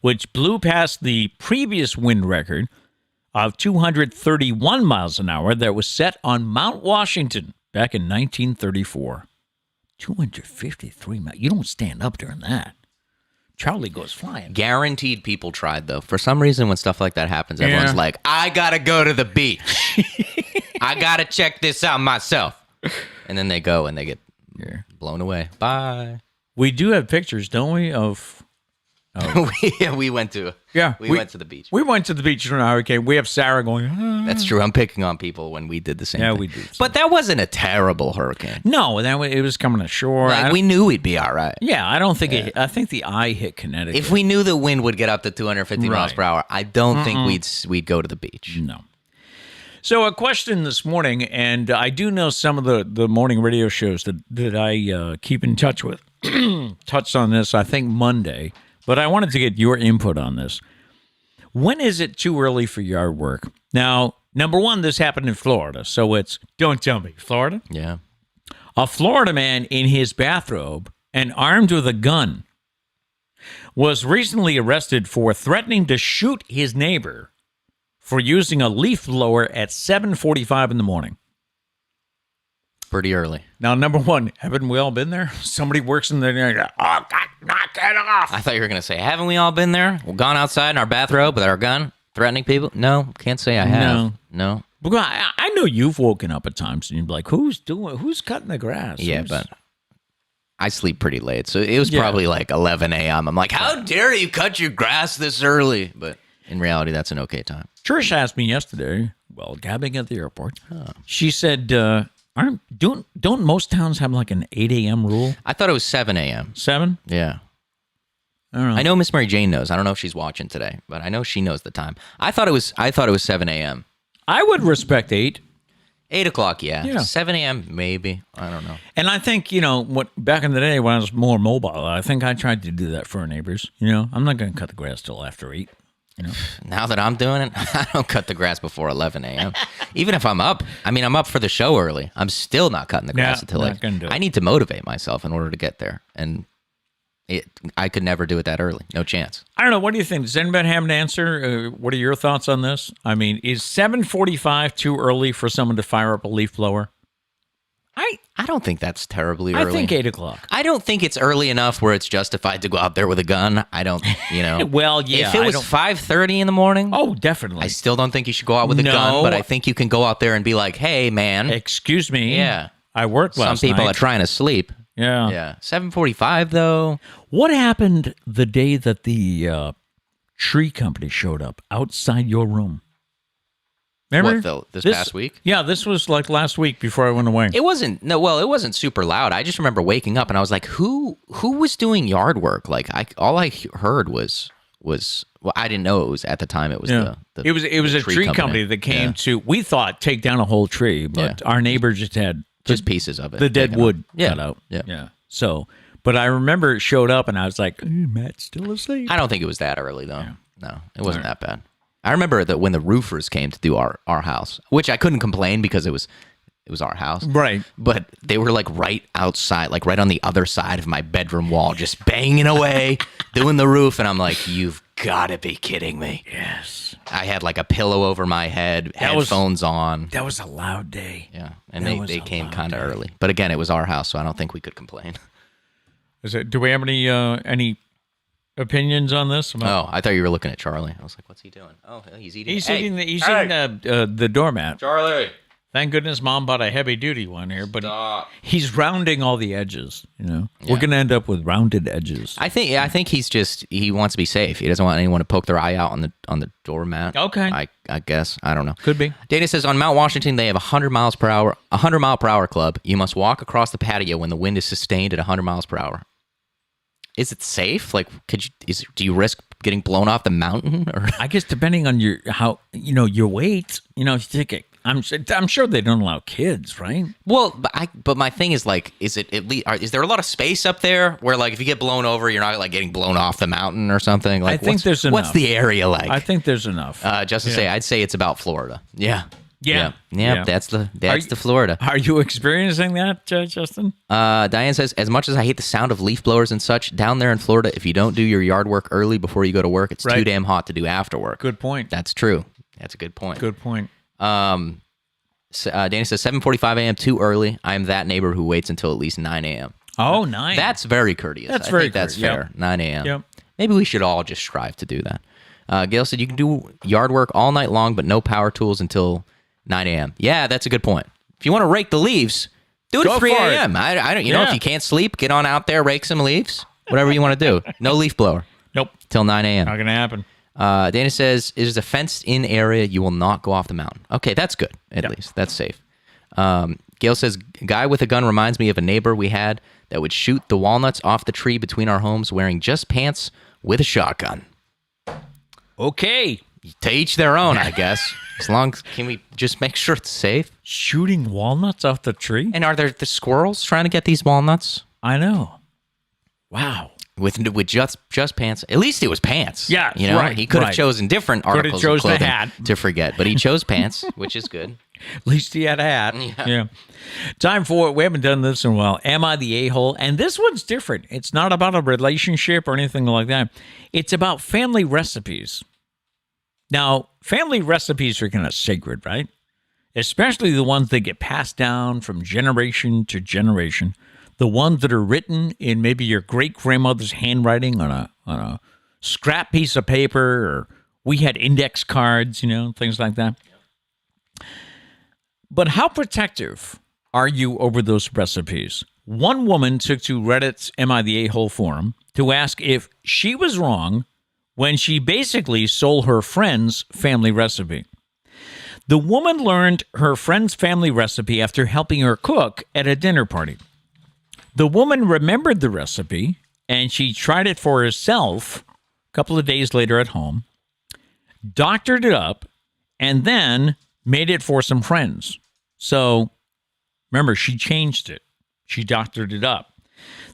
which blew past the previous wind record of 231 miles an hour that was set on Mount Washington back in 1934. 253 miles. You don't stand up during that. Charlie goes flying. Guaranteed people tried, though. For some reason, when stuff like that happens, everyone's like, I gotta go to the beach. I gotta check this out myself. And then they go and they get blown away. Bye. We do have pictures, don't we, of... we went to we went to the beach. We went to the beach during a hurricane. We have Sarah going, That's true. I'm picking on people when we did the same thing. Yeah, we did. But that wasn't a terrible hurricane. No, it was coming ashore. Like, we knew we'd be all right. Yeah, I don't think I think the eye hit Connecticut. If we knew the wind would get up to 250 miles per hour, I don't think we'd go to the beach. No. So a question this morning, and I do know some of the morning radio shows that I keep in touch with touched on this, I think, Monday. But I wanted to get your input on this. When is it too early for yard work? Now, number one, this happened in Florida. So it's, don't tell me, Florida? Yeah. A Florida man in his bathrobe and armed with a gun was recently arrested for threatening to shoot his neighbor for using a leaf blower at 7:45 in the morning. Pretty early. Now, number one, haven't we all been there? Somebody works in there and they're like, oh, God, knock it off. I thought you were going to say, haven't we all been there? We've gone outside in our bathrobe with our gun, threatening people? No, can't say I have. No. Because I know you've woken up at times and you'd be like, who's cutting the grass? Yeah, but I sleep pretty late. So it was probably like 11 a.m. I'm like, how dare you cut your grass this early? But in reality, that's an okay time. Trish asked me yesterday, while gabbing at the airport, she said, don't most towns have like an 8 a.m. rule? I thought it was 7 a.m. 7? Yeah. I don't know. I know Miss Mary Jane knows. I don't know if she's watching today, but I know she knows the time. I thought it was 7 a.m. I would respect 8. 8 o'clock, yeah. Yeah. 7 a.m., maybe. I don't know. And I think, back in the day when I was more mobile, I think I tried to do that for our neighbors. I'm not going to cut the grass till after 8. Now that I'm doing it, I don't cut the grass before 11 a.m. Even if I'm up. I mean, I'm up for the show early. I'm still not cutting the grass until I need to motivate myself in order to get there. And I could never do it that early. No chance. I don't know. What do you think? Does anybody have an answer? What are your thoughts on this? I mean, is 7:45 too early for someone to fire up a leaf blower? I don't think that's terribly early. I think 8 o'clock. I don't think it's early enough where it's justified to go out there with a gun. I don't, Well, yeah. If it was 5:30 in the morning. Oh, definitely. I still don't think you should go out with a gun, but I think you can go out there and be like, hey, man. Excuse me. Yeah. I worked last night. Some people are trying to sleep. Yeah. Yeah. 7:45, though. What happened the day that the tree company showed up outside your room? Remember? What, this past week? Yeah, this was like last week before I went away. It wasn't super loud. I just remember waking up and I was like, who was doing yard work? Like, all I heard was well, I didn't know it was at the time. It was it was a tree company that came to, we thought, take down a whole tree, but our neighbor just had just pieces of it, the dead wood cut out. Yeah. So, but I remember it showed up and I was like, Matt's still asleep. I don't think it was that early though. Yeah. No, it wasn't that bad. I remember that when the roofers came to do our house, which I couldn't complain because it was our house. Right. But they were like right outside, like right on the other side of my bedroom wall, just banging away, doing the roof. And I'm like, you've got to be kidding me. Yes. I had like a pillow over my head, headphones on. That was a loud day. Yeah. And they came kind of early. But again, it was our house, so I don't think we could complain. Do we have any opinions on this? Oh, I thought you were looking at Charlie. I was like, what's he doing? Oh, he's eating. He's eating the doormat. Charlie. Thank goodness Mom bought a heavy duty one here, but he's rounding all the edges. Yeah. We're gonna end up with rounded edges. I think he wants to be safe. He doesn't want anyone to poke their eye out on the doormat. Okay. I guess. I don't know. Could be. Data says on Mount Washington they have a 100 mile per hour club. You must walk across the patio when the wind is sustained at 100 miles per hour. Is it safe? Like, do you risk getting blown off the mountain? Or I guess depending on your weight. If you take it, I'm sure they don't allow kids, right? Well, but my thing is like, is it at least? Is there a lot of space up there where like if you get blown over, you're not like getting blown off the mountain or something? Like, I think there's enough. What's the area like? I think there's enough. Just to say, I'd say it's about Florida. Yeah. Yeah. That's the Florida. Are you experiencing that, Justin? Diane says, as much as I hate the sound of leaf blowers and such, down there in Florida, if you don't do your yard work early before you go to work, it's too damn hot to do after work. Good point. That's true. That's a good point. Good point. Danny says 7:45 a.m. too early. I am that neighbor who waits until at least 9 a.m. Oh, 9. That's very courteous. That's I very think that's courteous. fair. 9 a.m. Yep. Maybe we should all just strive to do that. Gail said you can do yard work all night long, but no power tools until 9 a.m. Yeah, that's a good point. If you want to rake the leaves, do it Go at 3 for it. a.m. I don't. You know, if you can't sleep, get on out there, rake some leaves. Whatever you want to do. No leaf blower. Nope. Till 9 a.m. Not going to happen. Dana says, it is a fenced-in area. You will not go off the mountain. Okay, that's good, at least. That's safe. Gail says, guy with a gun reminds me of a neighbor we had that would shoot the walnuts off the tree between our homes wearing just pants with a shotgun. Okay. To each their own, I guess. As long as, can we just make sure it's safe? Shooting walnuts off the tree? And are there the squirrels trying to get these walnuts? I know. Wow. With just pants. At least it was pants. Yeah, you know, right, he could have right. chosen different articles of chosen a clothing hat. to forget, but he chose pants, which is good. At least he had a hat. Yeah. Time for it. We haven't done this in a while. Am I the a-hole? And this one's different. It's not about a relationship or anything like that. It's about family recipes. Now, family recipes are kind of sacred, right? Especially the ones that get passed down from generation to generation. The ones that are written in maybe your great-grandmother's handwriting on a scrap piece of paper, or we had index cards, things like that. But how protective are you over those recipes? One woman took to Reddit's Am I the A-hole forum to ask if she was wrong when she basically stole her friend's family recipe. The woman learned her friend's family recipe after helping her cook at a dinner party. The woman remembered the recipe, and she tried it for herself a couple of days later at home, doctored it up, and then made it for some friends. So, remember, she changed it. She doctored it up.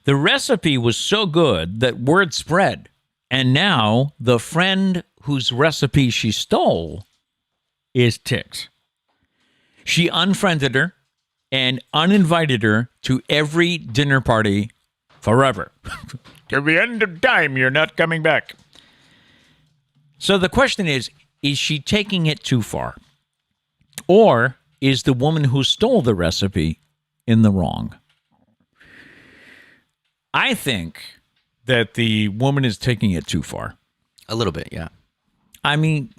The recipe was so good that word spread, and now the friend whose recipe she stole is ticked. She unfriended her and uninvited her to every dinner party forever. Till the end of time, you're not coming back. So the question is she taking it too far? Or is the woman who stole the recipe in the wrong? I think that the woman is taking it too far. A little bit, yeah. I mean,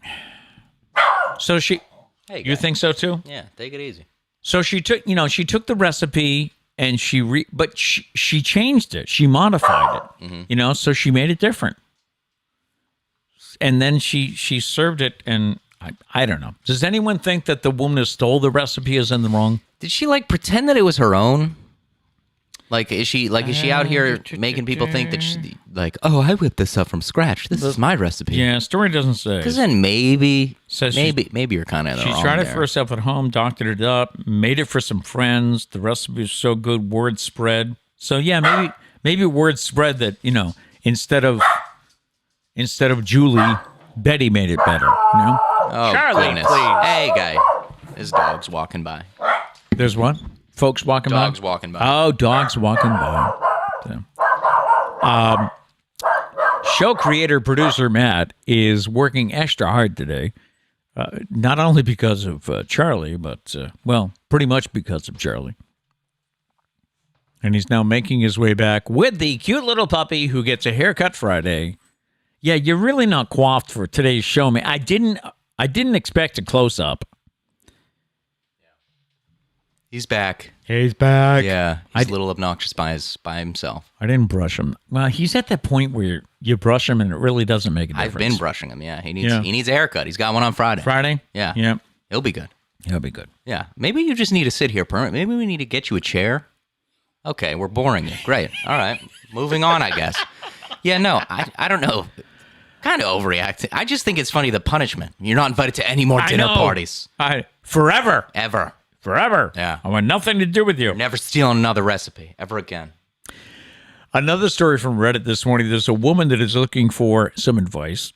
so she... Hey, you think so too? Yeah, take it easy. So she took the recipe and she changed it. She modified it, so she made it different. And then she served it, and I don't know. Does anyone think that the woman who stole the recipe is in the wrong? Did she pretend that it was her own? Is she out here making people think that she oh, I whipped this up from scratch. This is my recipe. Yeah, story doesn't say. Because then maybe you're kind of she tried it for herself at home, doctored it up, made it for some friends. The recipe was so good, word spread. So yeah, maybe word spread that instead of Julie, Betty made it better. Oh, Charlie, goodness. please. Hey, guy. His dog's walking by. There's what? Folks walking by? Dogs walking by. Oh, dogs walking by. So, show creator, producer Matt is working extra hard today. Not only because of Charlie, but, pretty much because of Charlie. And he's now making his way back with the cute little puppy who gets a haircut Friday. Yeah, you're really not coiffed for today's show, man. I didn't expect a close-up. He's back. He's back. Yeah, he's a little obnoxious by himself. I didn't brush him. Well, he's at that point where you brush him and it really doesn't make a difference. I've been brushing him. Yeah, he needs a haircut. He's got one on Friday. Friday? Yeah. Yeah. He'll be good. He'll be good. Yeah. Maybe you just need to sit here permanent. Maybe we need to get you a chair. Okay, we're boring you. Great. All right. Moving on, I guess. Yeah, no, I don't know. Kind of overreacting. I just think it's funny, the punishment. You're not invited to any more dinner parties. Forever. Ever. Forever. Yeah. I want nothing to do with you. Never stealing another recipe ever again. Another story from Reddit this morning. There's a woman that is looking for some advice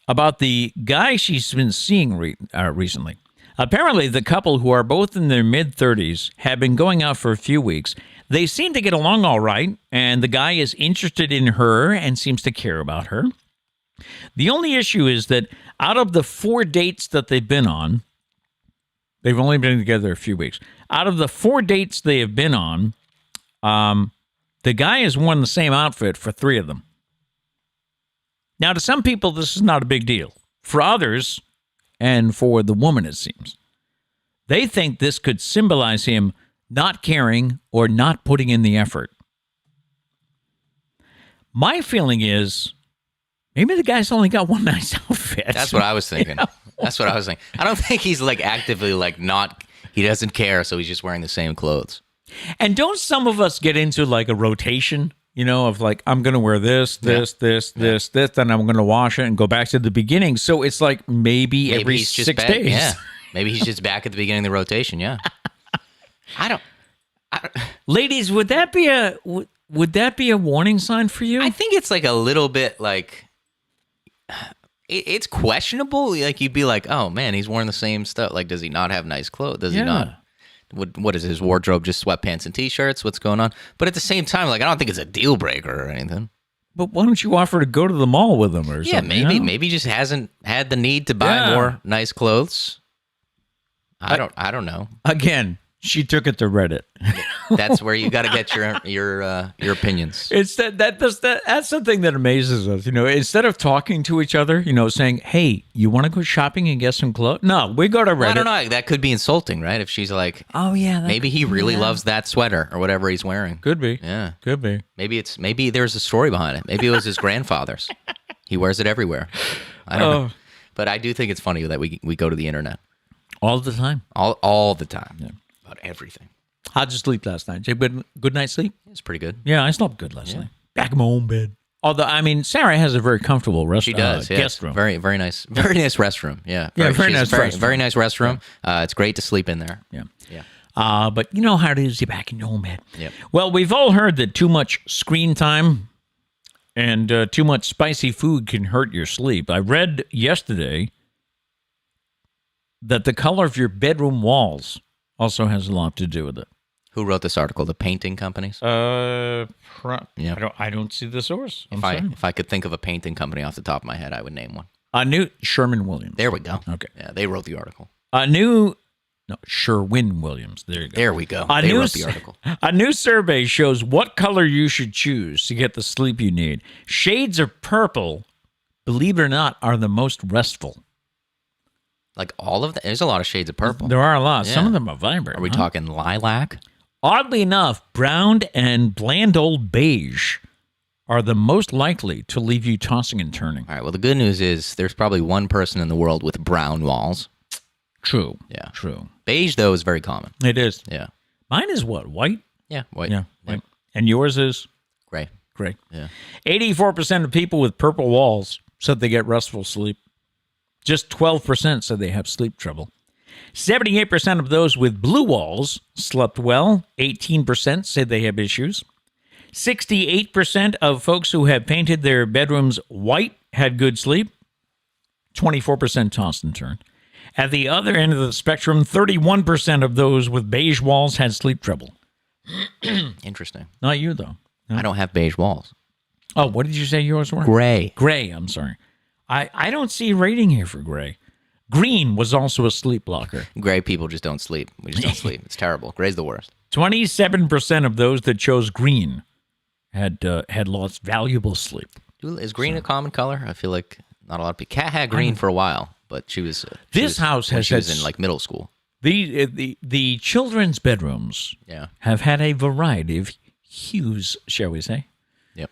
about the guy she's been seeing recently. Apparently, the couple, who are both in their mid-30s, have been going out for a few weeks. They seem to get along all right, and the guy is interested in her and seems to care about her. The only issue is that out of the 4 dates that they've been on, they've only been together a few weeks. Out of the 4 dates they have been on, the guy has worn the same outfit for 3 of them. Now, to some people, this is not a big deal. For others, and for the woman, it seems, they think this could symbolize him not caring or not putting in the effort. My feeling is maybe the guy's only got one nice outfit. That's what I was thinking. That's what I was thinking. I don't think he's like actively like not, he doesn't care, so he's just wearing the same clothes. And don't some of us get into like a rotation, you know, of like, I'm going to wear this, then I'm going to wash it and go back to the beginning. So it's like maybe every 6 days. Yeah. Maybe he's just back at the beginning of the rotation. Yeah. I don't. Ladies, would that be a warning sign for you? I think it's like a little bit like, it's questionable. Like you'd be like, oh man, he's wearing the same stuff. Like, does he not have nice clothes? Does he not? What is his wardrobe? Just sweatpants and t-shirts? What's going on? But at the same time, like I don't think it's a deal breaker or anything. But why don't you offer to go to the mall with him or something? Yeah, you know? maybe he just hasn't had the need to buy more nice clothes. I don't know. Again, she took it to Reddit. That's where you got to get your opinions. It's that's the thing that amazes us. You know, instead of talking to each other, you know, saying, "Hey, you want to go shopping and get some clothes?" No, we go to Reddit. Well, I don't know. That could be insulting, right? If she's like, "Oh yeah, maybe he really loves that sweater or whatever he's wearing." Could be. Yeah, could be. Maybe there's a story behind it. Maybe it was his grandfather's. He wears it everywhere. I don't know. But I do think it's funny that we go to the internet all the time. All the time. Yeah. About everything. How'd you sleep last night? Did you have a good night's sleep? It's pretty good. Yeah, I slept good last night. Back in my own bed. Although, I mean, Sarah has a very comfortable She does. guest room. Very nice restroom. Yeah. Very nice restroom. Very nice restroom. It's great to sleep in there. Yeah. But you know how it is. You're back in your own bed. Yep. Well, we've all heard that too much screen time and too much spicy food can hurt your sleep. I read yesterday that the color of your bedroom walls also has a lot to do with it. Who wrote this article? The painting companies? I don't see the source. If I could think of a painting company off the top of my head, I would name one. Sherwin-Williams. There we go. Okay. Yeah, they wrote the article. Sherwin-Williams. There you go. There we go. They wrote the article. A new survey shows what color you should choose to get the sleep you need. Shades of purple, believe it or not, are the most restful. Like all of them? There's a lot of shades of purple. There are a lot. Yeah. Some of them are vibrant. Are we talking lilac? Oddly enough, brown and bland old beige are the most likely to leave you tossing and turning. All right. Well, the good news is there's probably one person in the world with brown walls. True. Yeah. True. Beige, though, is very common. It is. Yeah. Mine is what? White? Yeah. White. Yeah. White. And yours is? Gray. Gray. Yeah. 84% of people with purple walls said they get restful sleep. Just 12% said they have sleep trouble. 78% of those with blue walls slept well. 18% said they have issues. 68% of folks who have painted their bedrooms white had good sleep. 24% tossed and turned. At the other end of the spectrum, 31% of those with beige walls had sleep trouble. Interesting. Not you, though. No. I don't have beige walls. Oh, what did you say yours were? Gray. Gray, I'm sorry. I don't see a rating here for gray. Green was also a sleep blocker. Gray people just don't sleep. We just don't sleep. It's terrible. Gray's the worst. 27% of those that chose green had lost valuable sleep. Is green a common color? I feel like not a lot of people. Kat had green for a while, but she was in like middle school. The children's bedrooms have had a variety of hues, shall we say? Yep.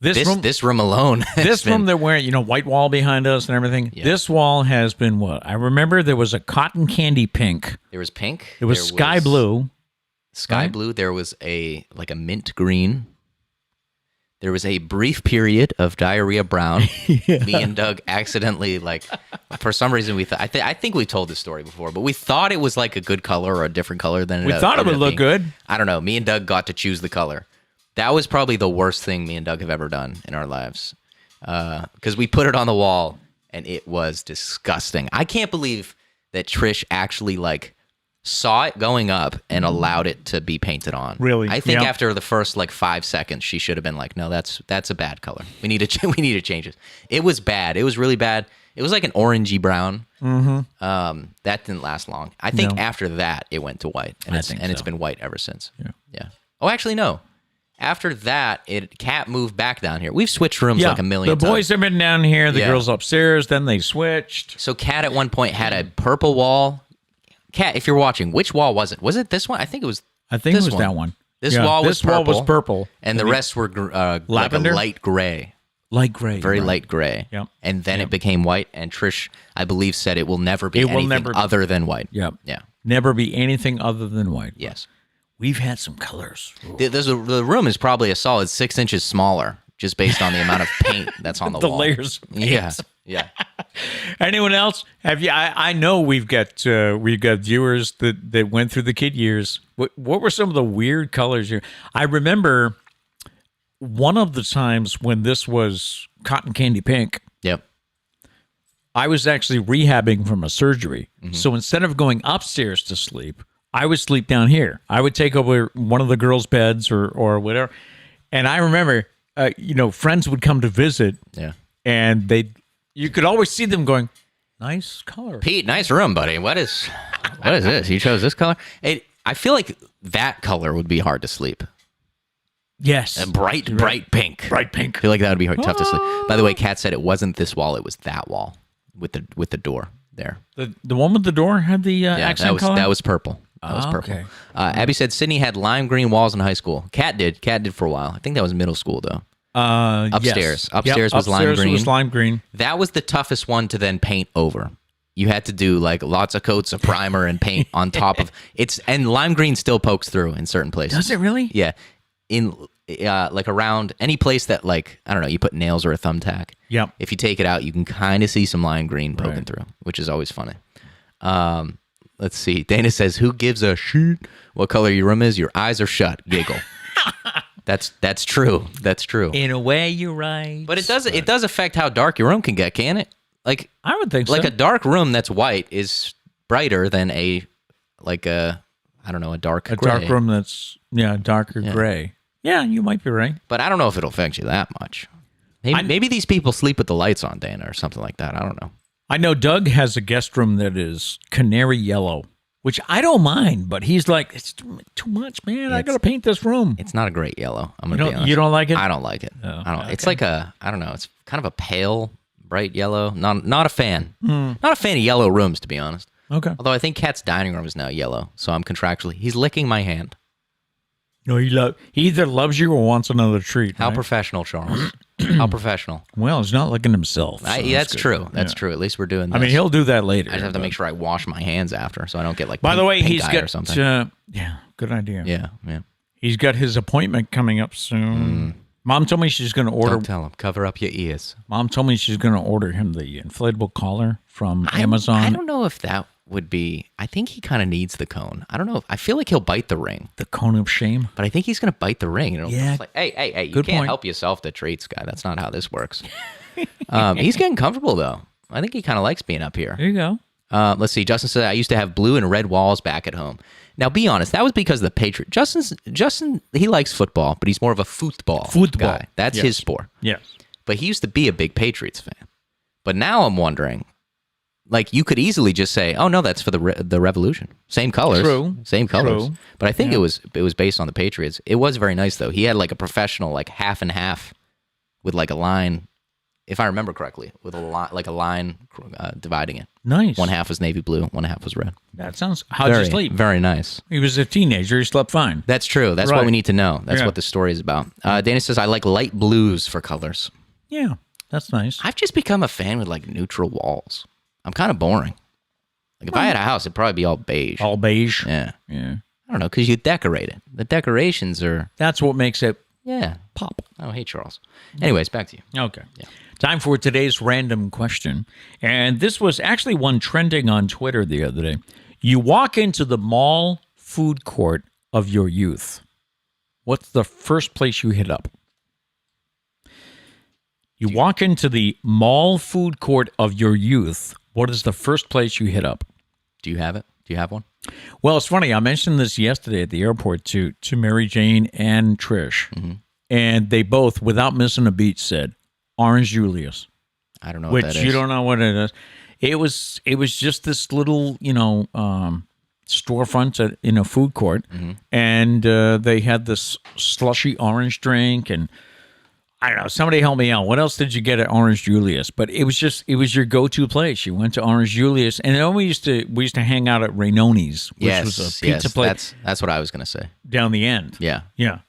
This room alone. This room they're wearing, white wall behind us and everything. Yep. This wall has been what? I remember there was a cotton candy pink. There was pink. There was sky blue. Sky blue. There was a mint green. There was a brief period of diarrhea brown. Me and Doug accidentally, for some reason, we thought. I think we told this story before, but we thought it was like a good color or a different color than we thought it would look good. I don't know. Me and Doug got to choose the color. That was probably the worst thing me and Doug have ever done in our lives, because we put it on the wall and it was disgusting. I can't believe that Trish actually saw it going up and allowed it to be painted on. Really? I think Yep. after the first like 5 seconds, she should have been like, "No, that's a bad color. We need to we need to change it." It was bad. It was really bad. It was like an orangey brown. That didn't last long. I think after that it went to white, and it's been white ever since. Yeah. Oh, actually, no. After that, Kat moved back down here. We've switched rooms like a million times. The boys have been down here, the girls upstairs, then they switched. So Kat at one point had a purple wall. Kat, if you're watching, which wall was it? Was it this one? I think it was that one. This wall was purple. This wall was purple. And the rest were like a light gray. Light gray. Very light gray. Yep. And then it became white. And Trish, I believe, said it will never be anything other than white. Yep. Yeah. Never be anything other than white. Yes. We've had some colors. The room is probably a solid 6 inches smaller, just based on the amount of paint that's on the wall. The layers of paint. Yeah. Yeah. Anyone else? Have you? I know we've got viewers that went through the kid years. What were some of the weird colors here? I remember one of the times when this was cotton candy pink. Yep. I was actually rehabbing from a surgery. So instead of going upstairs to sleep, I would sleep down here. I would take over one of the girls' beds or whatever. And I remember, friends would come to visit. Yeah. And you could always see them going, nice color. Pete, nice room, buddy. What is this? You chose this color? I feel like that color would be hard to sleep. Yes. A bright pink. Bright pink. I feel like that would be tough to sleep. By the way, Kat said it wasn't this wall; it was that wall with the door there. The one with the door had the accent color? That was purple. That was purple. Okay. Abby said Sydney had lime green walls in high school. Kat did for a while. I think that was middle school though. Upstairs. Yes. Upstairs was lime green. Was lime green. That was the toughest one to then paint over. You had to do like lots of coats of primer and paint on top of and lime green still pokes through in certain places. Does it really? Yeah. In like around any place that like, I don't know, you put nails or a thumbtack. Yep. If you take it out, you can kind of see some lime green poking through, which is always funny. Let's see. Dana says, "Who gives a shit what color your room is? Your eyes are shut." Giggle. That's true. That's true. In a way, you're right. But it does affect how dark your room can get, can it? Like I would think so. Like a dark room that's white is brighter than a dark gray. Dark room that's darker gray. Yeah, you might be right. But I don't know if it'll affect you that much. Maybe these people sleep with the lights on, Dana, or something like that. I don't know. I know Doug has a guest room that is canary yellow, which I don't mind, but he's like, it's too much, man. I got to paint this room. It's not a great yellow. I'm going to be honest. You don't like it? I don't like it. Oh, I don't. Okay. It's like I don't know. It's kind of a pale, bright yellow. Not a fan. Not a fan of yellow rooms, to be honest. Okay. Although I think Kat's dining room is now yellow, so I'm contractually. He's licking my hand. No, he either loves you or wants another treat. How right? professional, Charles. How professional. Well, he's not licking himself. So that's true. That's true. At least we're doing this. I mean, he'll do that later. I just have to make sure I wash my hands after, so I don't get like. By the way, he's got got or something. good idea. Yeah. He's got his appointment coming up soon. Mom told me she's going to order. Don't tell him. Cover up your ears. Mom told me she's going to order him the inflatable collar from Amazon. I don't know if that would be. I think he kind of needs the cone. I don't know. I feel like he'll bite the ring. The cone of shame. But I think he's going to bite the ring. Yeah. It's like, hey, you Good can't point. help yourself to treats, guy. That's not how this works. He's getting comfortable though. I think he kind of likes being up here. There you go. Let's see. Justin said I used to have blue and red walls back at home. Now, be honest. That was because of the Patriot. Justin, he likes football, but he's more of a football guy. That's his sport. Yes. But he used to be a big Patriots fan. But now I'm wondering, like, you could easily just say, "Oh no, that's for the Revolution. Same colors, same colors." True. But I think it was based on the Patriots. It was very nice though. He had like a professional like half and half with like a line, if I remember correctly, with a line dividing it. Nice. One half was navy blue, one half was red. That sounds. How'd you sleep? Very nice. He was a teenager. He slept fine. That's true. That's what we need to know. That's what the story is about. Dana says I like light blues for colors. Yeah, that's nice. I've just become a fan with like neutral walls. I'm kind of boring. Like if I had a house, it'd probably be all beige. All beige. Yeah. Yeah. I don't know, because you decorate it. The decorations are That's what makes it pop. Oh, hey Charles. Anyways, back to you. Okay. Yeah. Time for today's random question. And this was actually one trending on Twitter the other day. You walk into the mall food court of your youth. What's the first place you hit up? You walk into the mall food court of your youth. What is the first place you hit up? Do you have it? Do you have one? Well, it's funny. I mentioned this yesterday at the airport to Mary Jane and Trish, and they both, without missing a beat, said Orange Julius. I don't know what that is. Which you don't know what it is. It was just this little, storefront in a food court, and they had this slushy orange drink, and I don't know. Somebody help me out. What else did you get at Orange Julius? But it was your go-to place. You went to Orange Julius, and then we used to hang out at Rainoni's, which was a pizza place. That's what I was gonna say. Down the end. Yeah.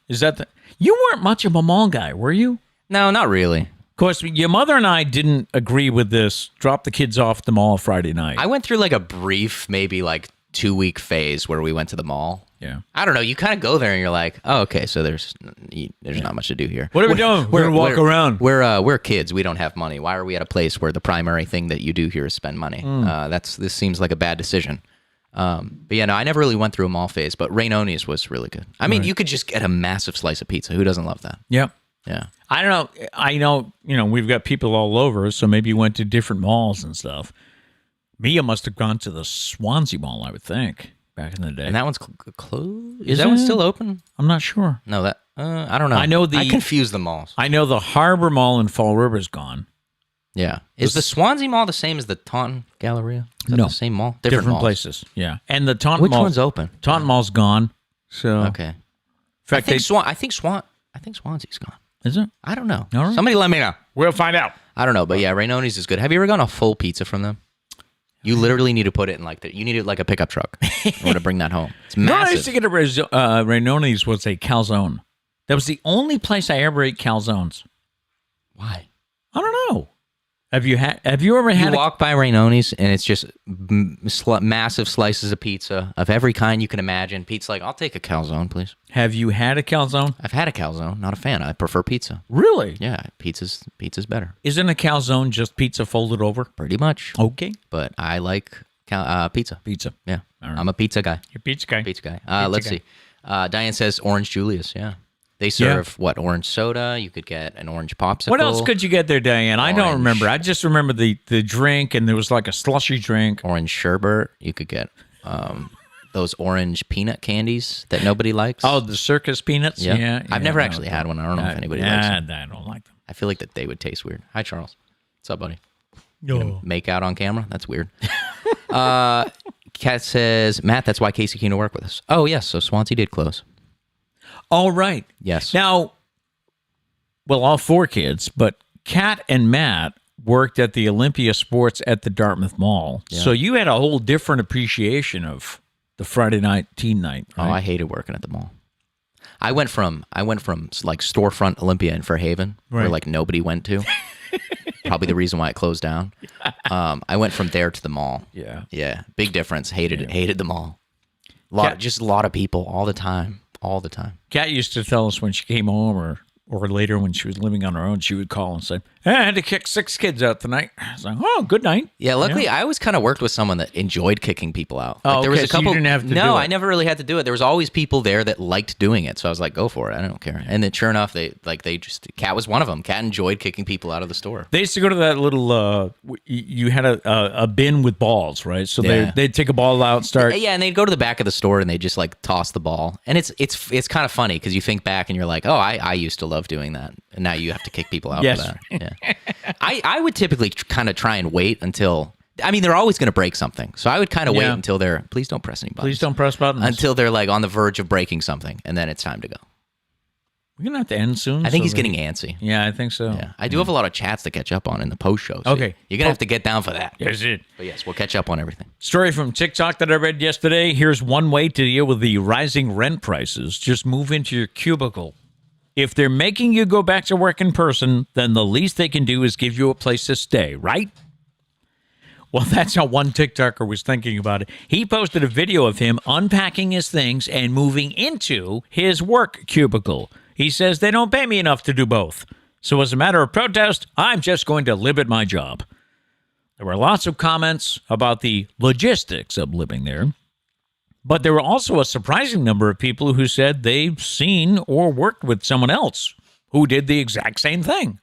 Is that you weren't much of a mall guy, were you? No, not really. Of course, your mother and I didn't agree with this. Drop the kids off at the mall Friday night. I went through like a brief, maybe like 2-week phase where we went to the mall. Yeah. I don't know. You kind of go there and you're like, oh, okay, so there's not much to do here. What are we doing? We're going to walk around. We're kids. We don't have money. Why are we at a place where the primary thing that you do here is spend money? This seems like a bad decision. But yeah, no, I never really went through a mall phase, but Rainoni's was really good. I mean, you could just get a massive slice of pizza. Who doesn't love that? Yep. Yeah. I don't know. I know, we've got people all over, so maybe you went to different malls and stuff. Mia must have gone to the Swansea Mall, I would think, back in the day. And that one's closed? Is that one still open? I'm not sure. No, I don't know. I confuse the malls. I know the Harbor Mall in Fall River's gone. Yeah. Is the Swansea Mall the same as the Taunton Galleria? Is that no. the same mall? Different places. Yeah. And the Taunton Which Mall. one's open? Taunton Mall's gone. So okay. In fact, I think Swansea's gone. Is it? I don't know. All right. Somebody let me know. We'll find out. I don't know, but yeah, Rainoni's is good. Have you ever gotten a full pizza from them? You literally need to put it in you need it like a pickup truck in order to bring that home. It's massive. No, I used to get Rainoni's was a calzone. That was the only place I ever ate calzones. Why? I don't know. Have you ever had? You walk by Rainoni's and it's just massive slices of pizza of every kind you can imagine. Pete's like, I'll take a calzone, please. Have you had a calzone? I've had a calzone. Not a fan. I prefer pizza. Really? Yeah, pizza's better. Isn't a calzone just pizza folded over? Pretty much. Okay. But I like pizza. Pizza. Yeah. Right. I'm a pizza guy. You're a pizza guy. Pizza guy. Let's see. Diane says Orange Julius. Yeah. They serve, orange soda. You could get an orange popsicle. What else could you get there, Diane? I don't remember. I just remember the drink, and there was like a slushy drink. Orange sherbet. You could get those orange peanut candies that nobody likes. Oh, the circus peanuts? Yeah. I've never actually had one. I don't know if anybody likes them. I don't like them. I feel like that they would taste weird. Hi, Charles. What's up, buddy? No. Make out on camera? That's weird. Kat says, Matt, that's why Casey came to work with us. Oh, yes. So Swansea did close. All right. Yes. Now, well, all 4 kids, but Kat and Matt worked at the Olympia Sports at the Dartmouth Mall. Yeah. So you had a whole different appreciation of the Friday night teen night. Right? Oh, I hated working at the mall. I went from like storefront Olympia in Fairhaven, where like nobody went to. Probably the reason why it closed down. I went from there to the mall. Yeah. Yeah. Big difference. Hated the mall. Just a lot of people all the time. All the time. Kat used to tell us when she came home or later when she was living on her own, she would call and say, hey, I had to kick 6 kids out tonight. I was like, oh, good night. Yeah, luckily I always kind of worked with someone that enjoyed kicking people out. There was a couple. So you didn't have to do it. I never really had to do it. There was always people there that liked doing it. So I was like, go for it. I don't care. And then sure enough, Kat was one of them. Kat enjoyed kicking people out of the store. They used to go to that little, you had a bin with balls, right? So they'd take a ball out, start. Yeah, and they'd go to the back of the store and they'd just like toss the ball. And it's kind of funny because you think back and you're like, oh, I used to love doing that. And now you have to kick people out for that. Yeah. I would typically kind of try and wait until, they're always going to break something. So I would kind of wait until please don't press any buttons. Please don't press buttons. Until they're like on the verge of breaking something. And then it's time to go. We're going to have to end soon. I think he's getting antsy. Yeah, I think so. Yeah. I do have a lot of chats to catch up on in the post show. So okay. You're going to have to get down for that. Yes, it. But yes, we'll catch up on everything. Story from TikTok that I read yesterday. Here's one way to deal with the rising rent prices. Just move into your cubicle. If they're making you go back to work in person, then the least they can do is give you a place to stay, right? Well, that's how one TikToker was thinking about it. He posted a video of him unpacking his things and moving into his work cubicle. He says, they don't pay me enough to do both. So as a matter of protest, I'm just going to live at my job. There were lots of comments about the logistics of living there. But there were also a surprising number of people who said they've seen or worked with someone else who did the exact same thing.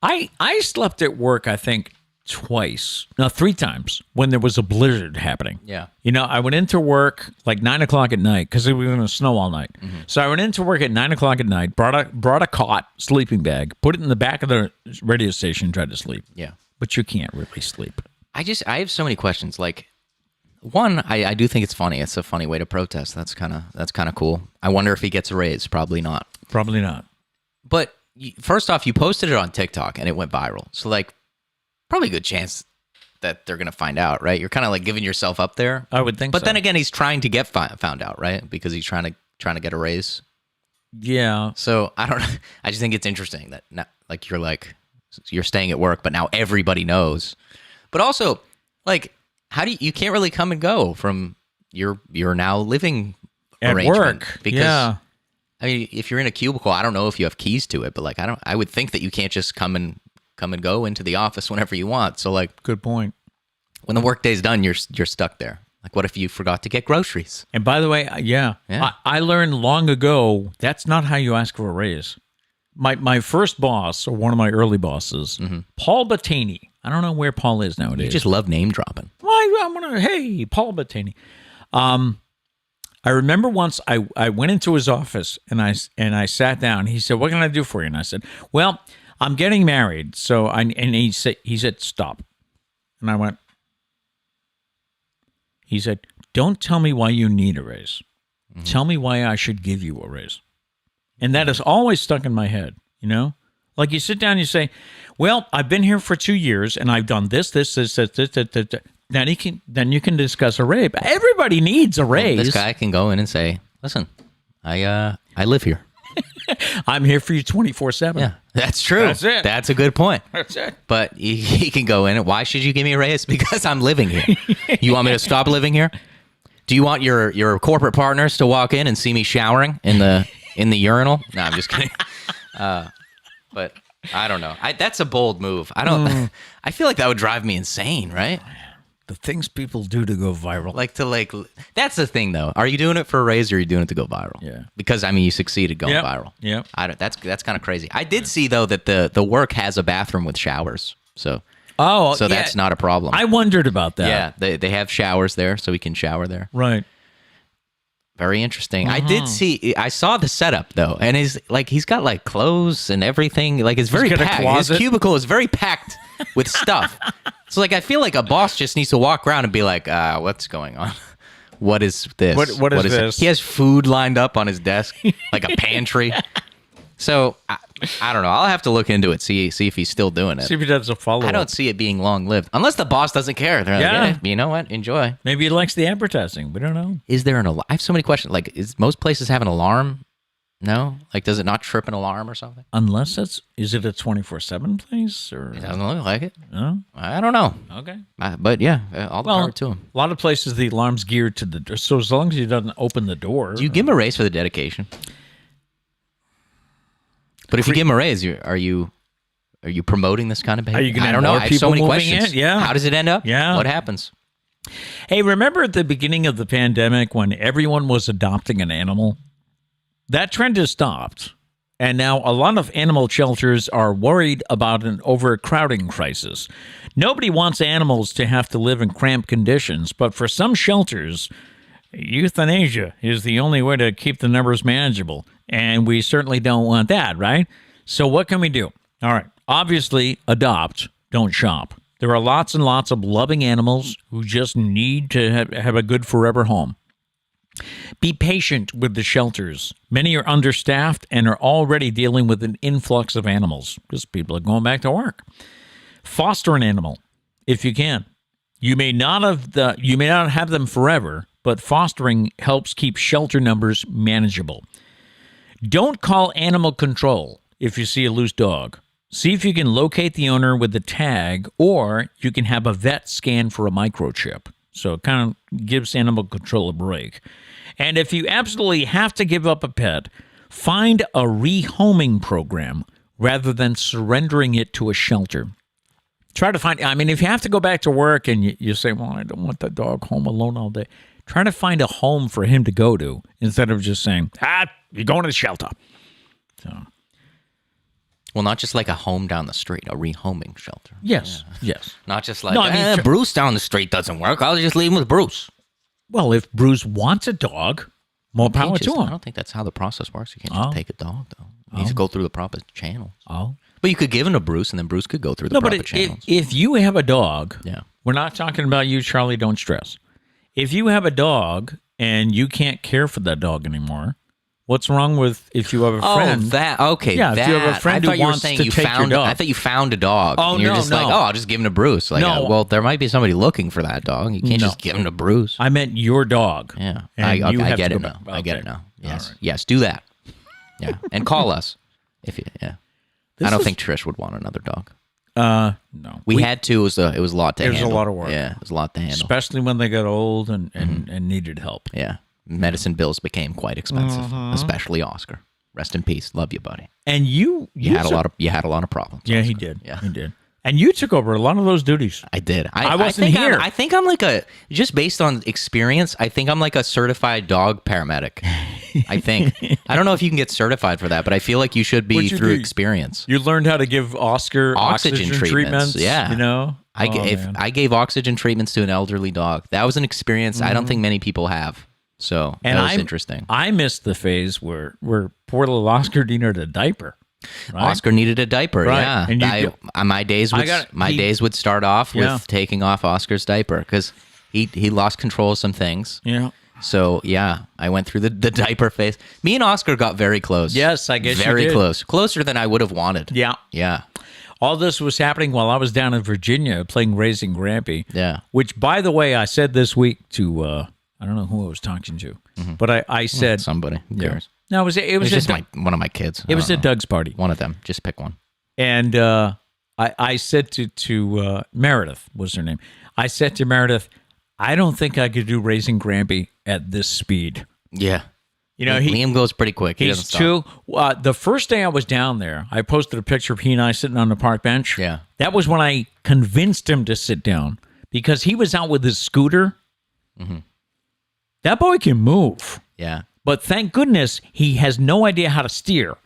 I slept at work, I think, twice, no, 3 times when there was a blizzard happening. Yeah. I went into work like 9 o'clock at night because it was going to snow all night. Mm-hmm. So I went into work at 9 o'clock at night, brought a cot, sleeping bag, put it in the back of the radio station, tried to sleep. Yeah. But you can't really sleep. I have so many questions. Like, one, I do think it's funny. It's a funny way to protest. That's kind of cool. I wonder if he gets a raise. Probably not. Probably not. But first off, you posted it on TikTok and it went viral. So like, probably a good chance that they're gonna find out, right? You're kind of like giving yourself up there. I would think. But so. then again, he's trying to get found out, right? Because he's trying to get a raise. Yeah. So I don't know. I just think it's interesting that now, like you're staying at work, but now everybody knows. But also, like, how do you can't really come and go from your now living at arrangement work? Because yeah. I mean, if you're in a cubicle, I don't know if you have keys to it, but like I would think that you can't just come and go into the office whenever you want. So like, good point. When the workday's done, you're stuck there. Like, what if you forgot to get groceries? And by the way, yeah. I learned long ago that's not how you ask for a raise. My first boss, or one of my early bosses, Paul Bettany. I don't know where Paul is nowadays. You just love name dropping. Well, hey, Paul Bettany. I remember once I went into his office and I sat down. He said, "What can I do for you?" And I said, "Well, I'm getting married." So he said, "Stop." And I went. He said, "Don't tell me why you need a raise. Tell me why I should give you a raise." And that is always stuck in my head, Like you sit down and you say, "Well, I've been here for 2 years and I've done this. Then you can discuss a raise. Everybody needs a raise. Well, this guy can go in and say, "Listen, I live here. I'm here for you 24/7." Yeah, that's true. That's it. That's a good point. That's it. But he can go in and, "Why should you give me a raise?" Because I'm living here. You want me to stop living here? Do you want your corporate partners to walk in and see me showering in the urinal? No, I'm just kidding. But I don't know. That's a bold move. I feel like that would drive me insane, right? The things people do to go viral. That's the thing, though. Are you doing it for a raise or are you doing it to go viral? Yeah. Because, I mean, you succeeded going viral. Yeah. That's kind of crazy. I did see, though, that the work has a bathroom with showers. So that's not a problem. I wondered about that. Yeah, they have showers there, so we can shower there. Right. Very interesting. I saw the setup, though, and he's got like clothes and everything. Like, it's very packed. His cubicle is very packed with stuff. So, like, I feel like a boss just needs to walk around and be like, what's going on? What is this? What is this? He has food lined up on his desk, like a pantry. So, I don't know. I'll have to look into it, see if he's still doing it. See if he does a follow-up. I don't see it being long-lived. Unless the boss doesn't care. They're like, you know what? Enjoy. Maybe he likes the advertising. We don't know. Is there an alarm? I have so many questions. Like, most places have an alarm? No? Like, does it not trip an alarm or something? Unless is it a 24/7 place? Or it doesn't look like it. No? I don't know. Okay. But yeah, all the power to him. A lot of places, the alarm's geared to the door. So as long as he doesn't open the door. Do you give him a raise for the dedication? But if you give him a raise, are you promoting this kind of behavior? Are you going to I don't know. I have so many questions. Yeah. How does it end up? Yeah. What happens? Hey, remember at the beginning of the pandemic when everyone was adopting an animal? That trend has stopped. And now a lot of animal shelters are worried about an overcrowding crisis. Nobody wants animals to have to live in cramped conditions, but for some shelters, euthanasia is the only way to keep the numbers manageable. And we certainly don't want that, right? So what can we do? All right. Obviously, adopt, don't shop. There are lots and lots of loving animals who just need to have a good forever home. Be patient with the shelters. Many are understaffed and are already dealing with an influx of animals because people are going back to work. Foster an animal if you can. You may not have them forever, but fostering helps keep shelter numbers manageable. Don't call animal control if you see a loose dog. See if you can locate the owner with the tag, or you can have a vet scan for a microchip. So it kind of gives animal control a break. And if you absolutely have to give up a pet, find a rehoming program rather than surrendering it to a shelter. Try to find, if you have to go back to work and you say, well, I don't want the dog home alone all day. Try to find a home for him to go to instead of just saying, you're going to the shelter. So Well, not just like a home down the street, a rehoming shelter. Yes, yes. Not just like, No, I mean, Bruce down the street doesn't work. I'll just leave him with Bruce. Well, if Bruce wants a dog, more power to I him. don't think that's how the process works. You can't just take a dog, though. You need to go through the proper channels. Oh. But you could give him to Bruce, and then Bruce could go through the proper channels. If you have a dog, Yeah. we're not talking about you, Charlie, don't stress. If you have a dog and you can't care for that dog anymore, what's wrong with if you have a friend? Oh, that okay. Yeah, if you have a friend who I thought you were wants saying to you take your found. dog. I thought you found a dog. Oh, and you're no, just like, no. I'll just give him to Bruce. Like, No. well, there might be somebody looking for that dog. You can't No. just give him to Bruce. I meant your dog. Yeah, And I you have get to it go now. back. I get Okay. it now. All Yes, right. yes, do that. Yeah, and call us if you. Yeah, This I don't is- think Trish would want another dog. No. We had to. It was a lot to It was a handle. lot of work. Yeah, it was a lot to handle. Especially when they got old and needed help. Yeah, medicine bills became quite expensive, Mm-hmm. especially Oscar. Rest in peace. Love you, buddy. And you had a lot of problems. Yeah, Oscar. he did. Yeah. He did. And you took over a lot of those duties. I did. I wasn't think here. I think I'm like just based on experience, I think I'm like a certified dog paramedic. I think. I don't know if you can get certified for that, but I feel like you should be What'd you through do? experience. You learned how to give Oscar oxygen treatments. Yeah. You know? I gave oxygen treatments to an elderly dog. That was an experience I don't think many people have. So And that was interesting. I missed the phase where poor little Oscar needed a diaper. Right? Oscar needed a diaper. Right. Yeah, And my days would start off with taking off Oscar's diaper because he lost control of some things. Yeah. So yeah, I went through the diaper phase. Me and Oscar got very close. Yes, I guess you very did. close, closer than I would have wanted. Yeah. Yeah, All this was happening while I was down in Virginia playing Raising Grampy. Yeah. Which, by the way, I said this week to, I don't know who I was talking to, but I said. somebody. Who cares? No, it was It's just one of my kids. It was at Doug's party. One of them. Just pick one. And I said to Meredith, was her name. I said to Meredith, I don't think I could do Raising Grampy at this speed. Yeah. You know, Liam goes pretty quick. He he's doesn't stop. too. The first day I was down there, I posted a picture of he and I sitting on the park bench. Yeah. That was when I convinced him to sit down because he was out with his scooter. Mm-hmm. That boy can move. Yeah. But thank goodness he has no idea how to steer.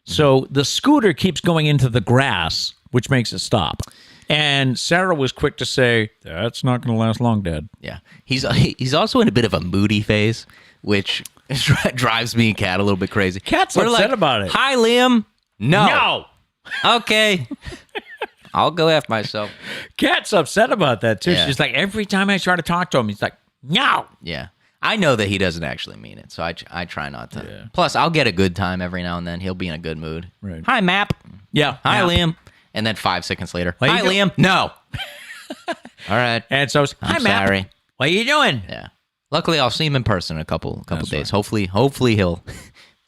So the scooter keeps going into the grass, which makes it stop. And Sarah was quick to say, "That's not going to last long, Dad." Yeah. He's also in a bit of a moody phase, which drives me and Kat a little bit crazy. Kat's We're upset like, about it. Hi, Liam. No. No. Okay. I'll go F myself. Kat's upset about that, too. Yeah. She's like, every time I try to talk to him, he's like, no. Yeah. I know that he doesn't actually mean it, so I try not to. Yeah. Plus, I'll get a good time every now and then. He'll be in a good mood. Right. Hi, Map. Yeah. Hi, yeah. Liam. And then 5 seconds later, What hi, you do- Liam. No. All right. And so, hi, I'm Matt. sorry. What are you doing? Yeah. Luckily, I'll see him in person in a couple days. right. Hopefully he'll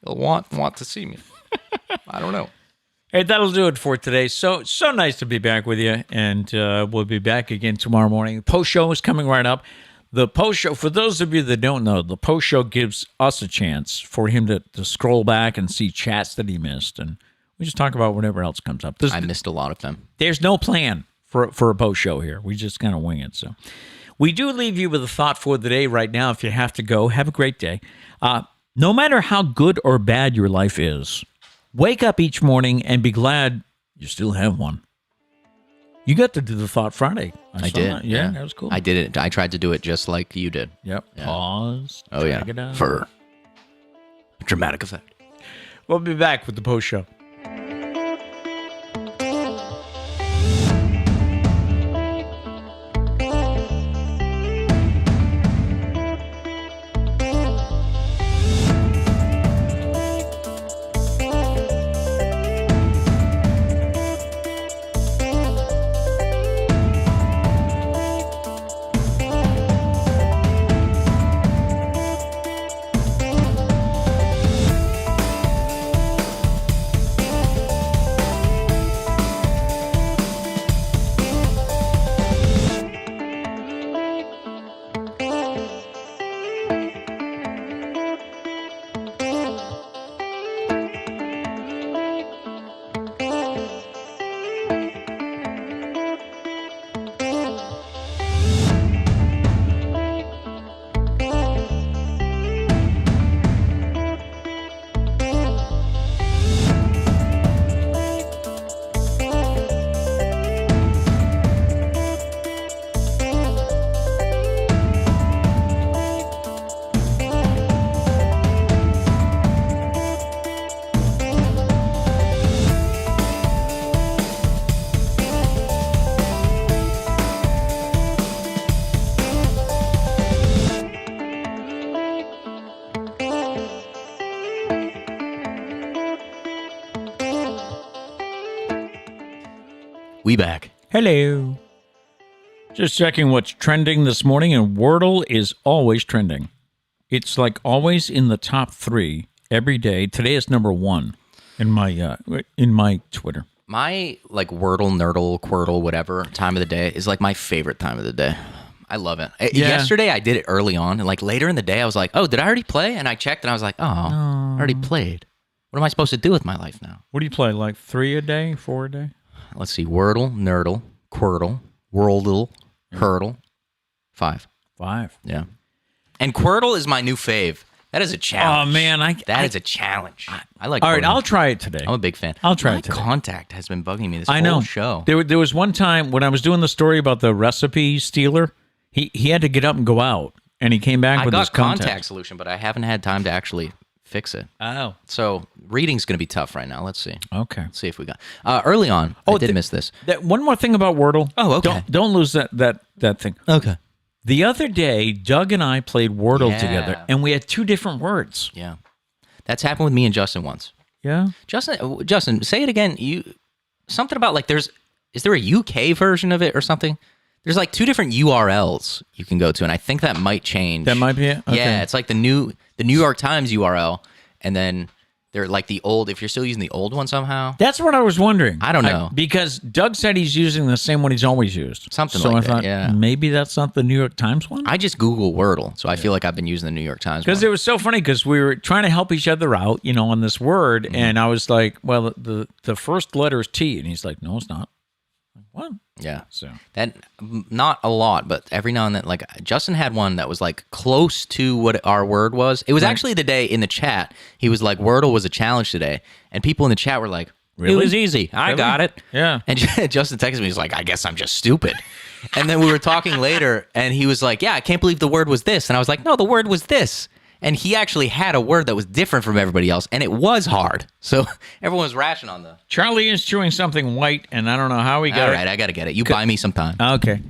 want to see me. I don't know. Hey, that'll do it for today. So nice to be back with you, and we'll be back again tomorrow morning. The post show is coming right up. The post show, for those of you that don't know, the post show gives us a chance for him to scroll back and see chats that he missed, and we just talk about whatever else comes up. I missed a lot of them. There's no plan for a post show here. We just kind of wing it. So we do leave you with a thought for the day right now. If you have to go, have a great day. No matter how good or bad your life is, wake up each morning and be glad you still have one. You got to do the Thought Friday. I saw did. that. Yeah, that was cool. I did it. I tried to do it just like you did. Yep. Yeah. Pause. Oh, yeah. drag it out. For dramatic effect. We'll be back with the post show. We back. Hello. Just checking what's trending this morning, and Wordle is always trending. It's like always in the top 3 every day. Today is number 1 in my Twitter. My like Wordle, Nerdle, Quirtle, whatever time of the day is like my favorite time of the day. I love it. Yesterday I did it early on, and like later in the day I was like, oh, did I already play? And I checked and I was like, I already played. What am I supposed to do with my life now? What do you play, like 3 a day, 4 a day? Let's see, Wordle, Nerdle, Quirtle, Worldle, Hurdle, 5. 5. Yeah. And Quirtle is my new fave. That is a challenge. Oh, man. That is a challenge. I like All right, Quirtle. I'll try it today. I'm a big fan. I'll try my it today. contact has been bugging me this I know. whole show. There was one time when I was doing the story about the recipe stealer, he had to get up and go out, and he came back with his I got contact solution, but I haven't had time to actually fix it. Oh. So reading's going to be tough right now. Let's see. Okay. Let's see if we got... early on, I did miss this. One more thing about Wordle. Oh, okay. Don't lose that thing. Okay. The other day, Doug and I played Wordle Yeah. together, and we had 2 different words. Yeah. That's happened with me and Justin once. Yeah? Justin, say it again. Something about like is there a UK version of it or something? There's like 2 different URLs you can go to, and I think that might change. That might be it? Okay. Yeah, it's like the New York Times URL, and then they're like the old, if you're still using the old one somehow. That's what I was wondering. I don't know. Because Doug said he's using the same one he's always used. Something so like I that, thought, yeah. maybe that's not the New York Times one? I just Google Wordle, so I feel like I've been using the New York Times one. Because it was so funny because we were trying to help each other out, on this word, and I was like, well, the first letter is T, and he's like, no, it's not. I'm like, what? Yeah. So That, not a lot, but every now and then, like Justin had one that was like close to what our word was. It was actually the day in the chat, he was like, Wordle was a challenge today. And people in the chat were like, Really? It was easy. I got it. Yeah. And Justin texted me, he's like, I guess I'm just stupid. And then we were talking later, and he was like, yeah, I can't believe the word was this. And I was like, no, the word was this. And he actually had a word that was different from everybody else, and it was hard. So everyone was rashing on the... Charlie is chewing something white, and I don't know how he got it. All right, I got to get it. You buy me some time. Okay.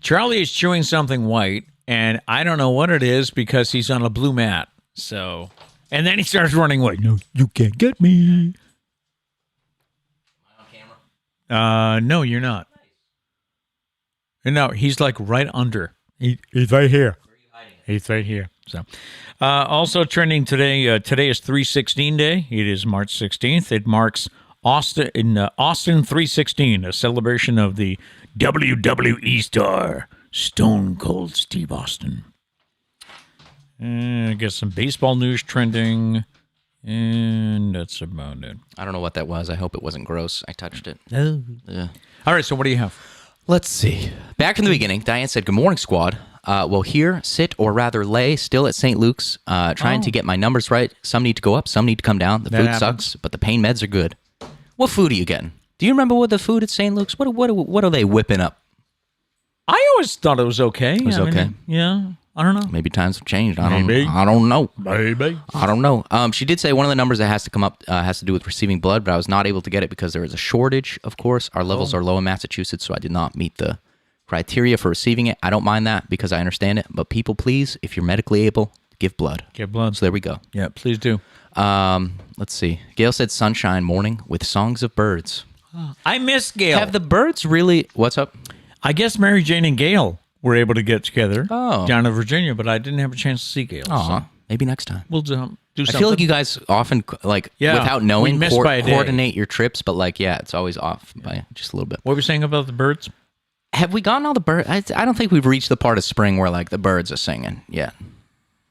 Charlie is chewing something white, and I don't know what it is because he's on a blue mat. So, and then he starts running away. No, you can't get me. Am I on camera? No, you're not. No, he's like right under. He's right here. Where are you hiding? He's right here. So, also trending today. Today is 316 Day. It is March 16th. It marks Austin 316, a celebration of the WWE star Stone Cold Steve Austin. And I guess some baseball news trending, and that's about it. I don't know what that was. I hope it wasn't gross. I touched it. Oh. Yeah. All right. So what do you have? Let's see. Back from the beginning, Diane said, good morning, squad. Well, here, sit, or rather lay, still at St. Luke's, trying to get my numbers right. Some need to go up, some need to come down. The food sucks, but the pain meds are good. What food are you getting? Do you remember what the food at St. Luke's? What are they whipping up? I always thought it was okay. It was okay. Yeah. I don't know. Maybe times have changed. I Maybe. don't know. Maybe. I don't know. She did say one of the numbers that has to come up has to do with receiving blood, but I was not able to get it because there is a shortage, of course. Our levels are low in Massachusetts, so I did not meet the criteria for receiving it. I don't mind that because I understand it, but people, please, if you're medically able, give blood. Give blood. So there we go. Yeah, please do. Let's see. Gail said sunshine morning with songs of birds. I miss Gail. Have the birds really... What's up? I guess Mary Jane and Gail were able to get together down in Virginia, but I didn't have a chance to see Gail. Aw, maybe next time. We'll do something. I feel like you guys often, without knowing, we miss by a day. coordinate your trips, but it's always off by just a little bit. What were you saying about the birds? Have we gotten all the birds? I don't think we've reached the part of spring where the birds are singing yet.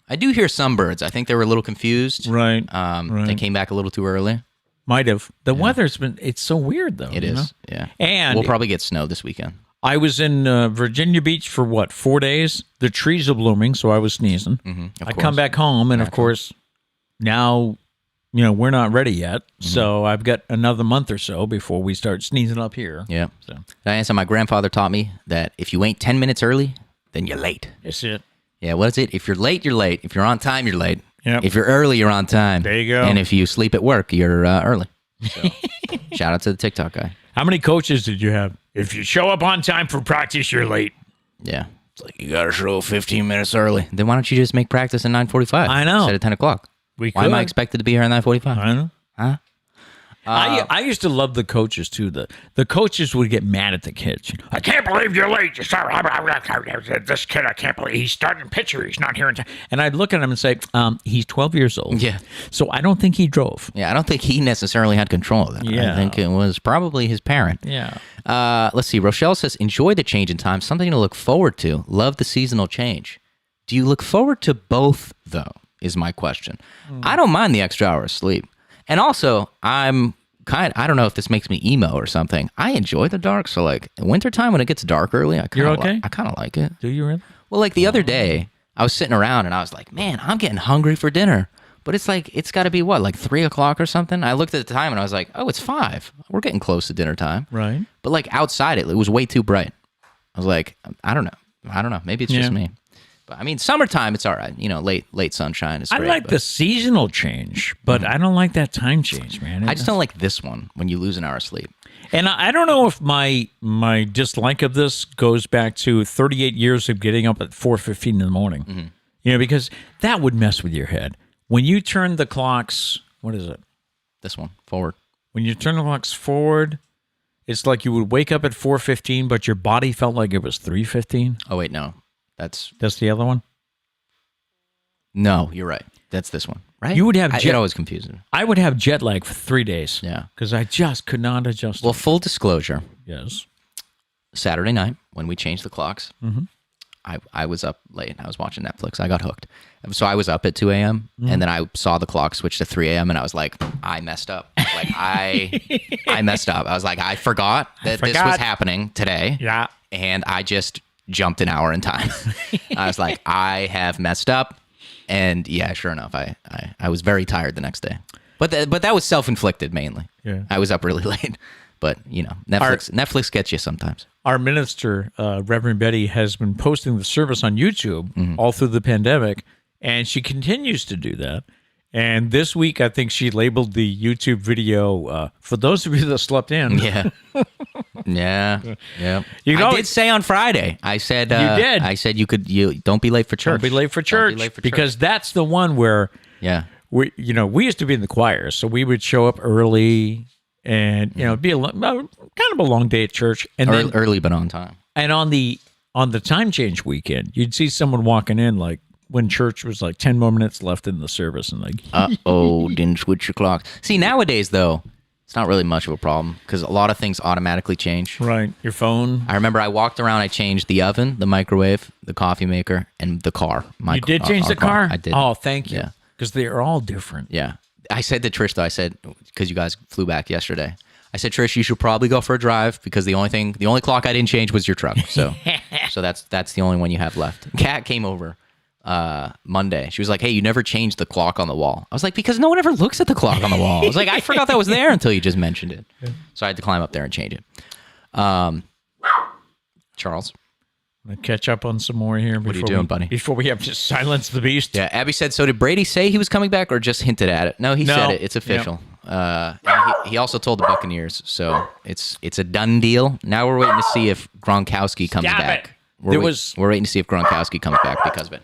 I do hear some birds. I think they were a little confused. Right. They came back a little too early. Might have. The weather's it's so weird though. It is. Yeah. And we'll probably get snow this weekend. I was in Virginia Beach for 4 days? The trees are blooming, so I was sneezing. I come back home, and of course, now, we're not ready yet. So I've got another month or so before we start sneezing up here. Yeah. So Diane said my grandfather taught me that if you ain't 10 minutes early, then you're late. that's it. Yeah, what is it? If you're late, you're late. If you're on time, you're late. Yep. If you're early, you're on time. There you go. And if you sleep at work, you're early. So, shout out to the TikTok guy. How many coaches did you have? If you show up on time for practice, you're late. Yeah. It's like, you got to show 15 minutes early. Then why don't you just make practice at 9:45? I know. Instead of 10 o'clock. We Why could. am I expected to be here at 9:45? I know. I used to love the coaches too. The coaches would get mad at the kids. I can't believe you're late. This kid, I can't believe he's starting pitcher. He's not here in time. And I'd look at him and say, he's 12 years old. Yeah. So I don't think he drove. Yeah, I don't think he necessarily had control of that. Yeah. I think it was probably his parent. Yeah. Let's see. Rochelle says, enjoy the change in time. Something to look forward to. Love the seasonal change. Do you look forward to both, though, is my question. I don't mind the extra hour of sleep. And also, I don't know if this makes me emo or something. I enjoy the dark. So, like, wintertime when it gets dark early, I kind of like it. Do you really? Well, like the other day, I was sitting around and I was like, man, I'm getting hungry for dinner. But it's like, it's got to be what, like 3 o'clock or something? I looked at the time and I was like, oh, it's 5. We're getting close to dinner time. Right. But like outside it was way too bright. I was like, I don't know. Maybe it's just me. But I mean, summertime, it's all right. You know, late sunshine is great. I like the seasonal change, but I don't like that time change, man. I just don't like this one when you lose an hour of sleep. And I don't know if my dislike of this goes back to 38 years of getting up at 4:15 in the morning. Mm-hmm. You know, because that would mess with your head. When you turn the clocks, what is it? This one, forward. When you turn the clocks forward, it's like you would wake up at 4:15, but your body felt like it was 3:15. Oh, wait, no. That's the other one? No, you're right. That's this one, right? You would have it always confuses me. I would have jet lag for 3 days. Yeah. Because I just could not adjust. Well, full disclosure. Yes. Saturday night, when we changed the clocks, mm-hmm. I was up late. I was watching Netflix. I got hooked. So I was up at 2 a.m. And then I saw the clock switch to 3 a.m. and I was like, I messed up. Like I messed up. I was like, I forgot that this was happening today. Yeah. And I just jumped an hour in time. I was like, I have messed up. And yeah, sure enough, I was very tired the next day. But that was self-inflicted mainly. Yeah. I was up really late. But, you know, Netflix gets you sometimes. Our minister, Reverend Betty, has been posting the service on YouTube all through the pandemic, and she continues to do that. And this week, I think she labeled the YouTube video, for those of you that slept in. Yeah. Yeah. I did say on Friday, I said, you did. I said you don't be late for church. Don't be late for church. Because that's the one where, we used to be in the choir, so we would show up early and, it'd be kind of a long day at church. And then early, but on time. And on the time change weekend, you'd see someone walking in like, when church was like 10 more minutes left in the service and like, didn't switch your clock. See, nowadays though, it's not really much of a problem because a lot of things automatically change. Right. Your phone. I remember I walked around, I changed the oven, the microwave, the coffee maker, and the car. You did change the car? I did. Oh, thank you. Because they are all different. Yeah. I said to Trish though, because you guys flew back yesterday, I said, Trish, you should probably go for a drive because the only clock I didn't change was your truck. So that's the only one you have left. Kat came over Monday. She was like, hey, you never changed the clock on the wall. I was like, because no one ever looks at the clock on the wall. I was like, I forgot that was there until you just mentioned it. So I had to climb up there and change it. Charles. I'm going to catch up on some more here. What are you doing, buddy? Before we have to silence the beast. Yeah, Abby said, so did Brady say he was coming back or just hinted at it? No, he said it. It's official. Yep. He also told the Buccaneers, so it's a done deal. Now we're waiting to see if Gronkowski comes back. We're waiting to see if Gronkowski comes back because of it.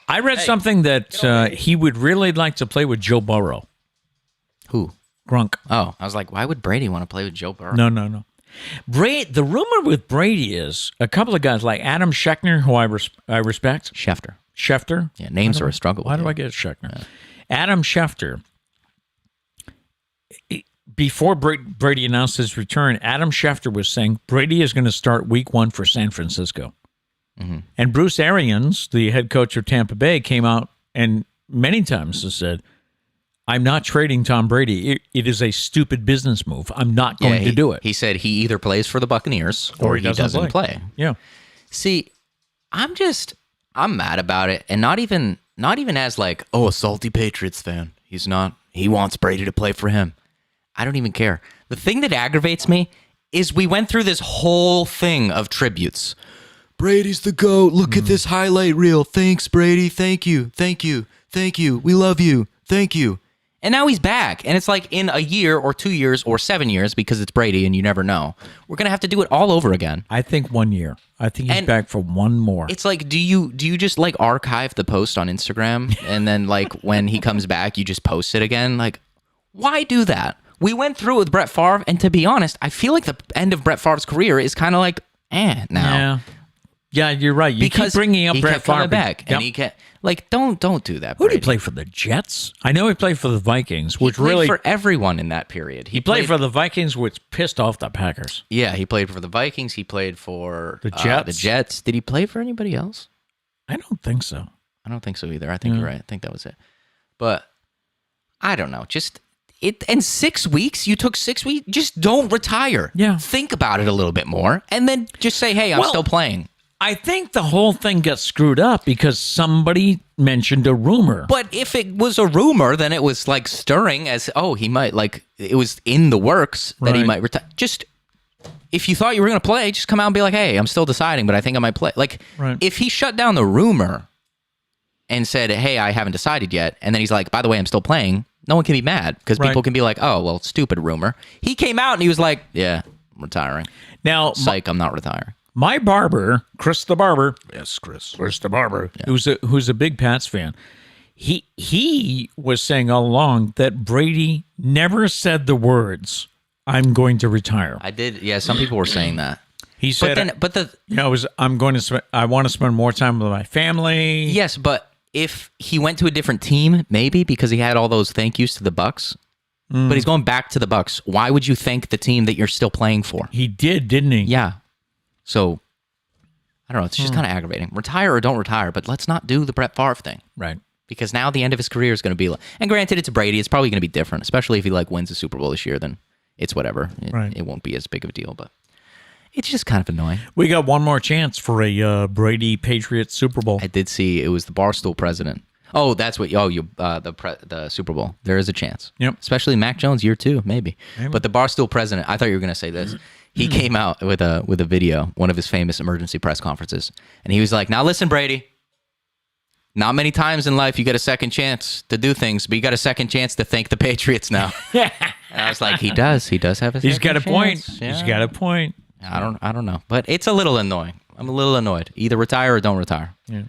I read something that he would really like to play with Joe Burrow. Who? Gronk. Oh, I was like, why would Brady want to play with Joe Burrow? No. The rumor with Brady is a couple of guys like Adam Schefter, who I respect. Schefter? Yeah, names are a struggle. Why do I get Schefter? Yeah. Adam Schefter. Before Brady announced his return, Adam Schefter was saying Brady is going to start week 1 for San Francisco. Mm-hmm. And Bruce Arians, the head coach of Tampa Bay, came out and many times has said, I'm not trading Tom Brady. It is a stupid business move. I'm not going to do it. He said he either plays for the Buccaneers or he doesn't play. Yeah. See, I'm mad about it. And not even as like, a salty Patriots fan. He wants Brady to play for him. I don't even care. The thing that aggravates me is we went through this whole thing of tributes. Brady's the GOAT. Look at this highlight reel. Thanks, Brady. Thank you. Thank you. Thank you. We love you. Thank you. And now he's back. And it's like in a year or 2 years or 7 years, because it's Brady and you never know, we're going to have to do it all over again. I think 1 year. I think he's back for one more. It's like, do you just like archive the post on Instagram and then like when he comes back, you just post it again? Like, why do that? we went through it with Brett Favre, and to be honest, I feel like the end of Brett Favre's career is kind of like, now. Yeah, you're right. You keep bringing up Brett Favre back, and he kept don't do that. Who did he play for? The Jets? I know he played for the Vikings, which played for everyone in that period. He played for the Vikings, which pissed off the Packers. Yeah, he played for the Vikings. He played for the Jets. The Jets. Did he play for anybody else? I don't think so. I don't think so either. I think you're right. I think that was it. But I don't know. Just it. And 6 weeks. You took 6 weeks. Just don't retire. Yeah. Think about it a little bit more, and then just say, "Hey, I'm still playing." I think the whole thing got screwed up because somebody mentioned a rumor. But if it was a rumor, then it was like stirring as, he might, like, it was in the works that he might retire. Just, if you thought you were going to play, just come out and be like, hey, I'm still deciding, but I think I might play. Like, if he shut down the rumor and said, hey, I haven't decided yet, and then he's like, by the way, I'm still playing, no one can be mad because people can be like, oh, well, stupid rumor. He came out and he was like, yeah, I'm retiring. Now, psych, I'm not retiring. My barber, Chris the barber. Yes, Chris the barber. Yeah. Who's a big Pats fan. He was saying all along that Brady never said the words, I'm going to retire. I did. Yeah, some people were saying that. He said, I want to spend more time with my family. Yes, but if he went to a different team, maybe because he had all those thank yous to the Bucks. But he's going back to the Bucks. Why would you thank the team that you're still playing for? He did, didn't he? Yeah. So, I don't know. It's just kind of aggravating. Retire or don't retire, but let's not do the Brett Favre thing. Right. Because now the end of his career is going to be like... And granted, it's Brady. It's probably going to be different, especially if he wins the Super Bowl this year, then it's whatever. It won't be as big of a deal, but it's just kind of annoying. We got one more chance for a Brady Patriots Super Bowl. I did see it was the Barstool president. Oh, that's what... the Super Bowl. There is a chance. Yep. Especially Mac Jones, year 2, maybe. But the Barstool president... I thought you were going to say this. He came out with a video, one of his famous emergency press conferences, and he was like, now listen, Brady, not many times in life you get a second chance to do things, but you got a second chance to thank the Patriots now. And I was like, he does have a second chance. He's got a point. Yeah. He's got a point. I don't know, but it's a little annoying. I'm a little annoyed. Either retire or don't retire. Yeah.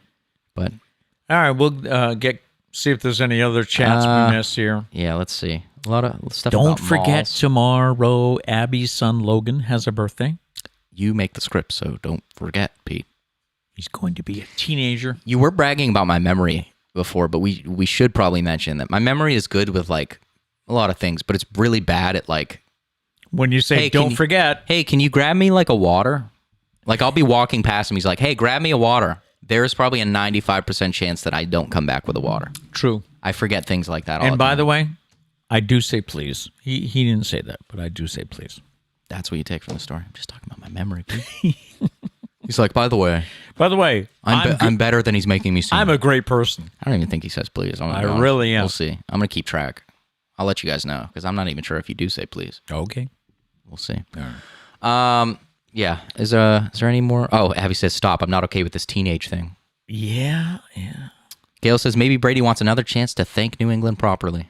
But all right, we'll see if there's any other chats we missed here. Yeah, let's see. A lot of stuff. Don't forget tomorrow, Abby's son Logan has a birthday. You make the script, so don't forget, Pete. He's going to be a teenager. You were bragging about my memory before, but we should probably mention that my memory is good with a lot of things, but it's really bad at when you say, hey, don't forget. Hey, can you grab me a water? I'll be walking past him. He's like, hey, grab me a water. There's probably a 95% chance that I don't come back with a water. True. I forget things like that all the time. And by the way, I do say please. He didn't say that, but I do say please. That's what you take from the story. I'm just talking about my memory. He's like, by the way, I'm better than he's making me seem. I'm a great person. I don't even think he says please. I really am. We'll see. I'm going to keep track. I'll let you guys know because I'm not even sure if you do say please. Okay. We'll see. All right. Yeah. Is there any more? Oh, Abby says, stop. I'm not okay with this teenage thing. Yeah. Gail says, maybe Brady wants another chance to thank New England properly.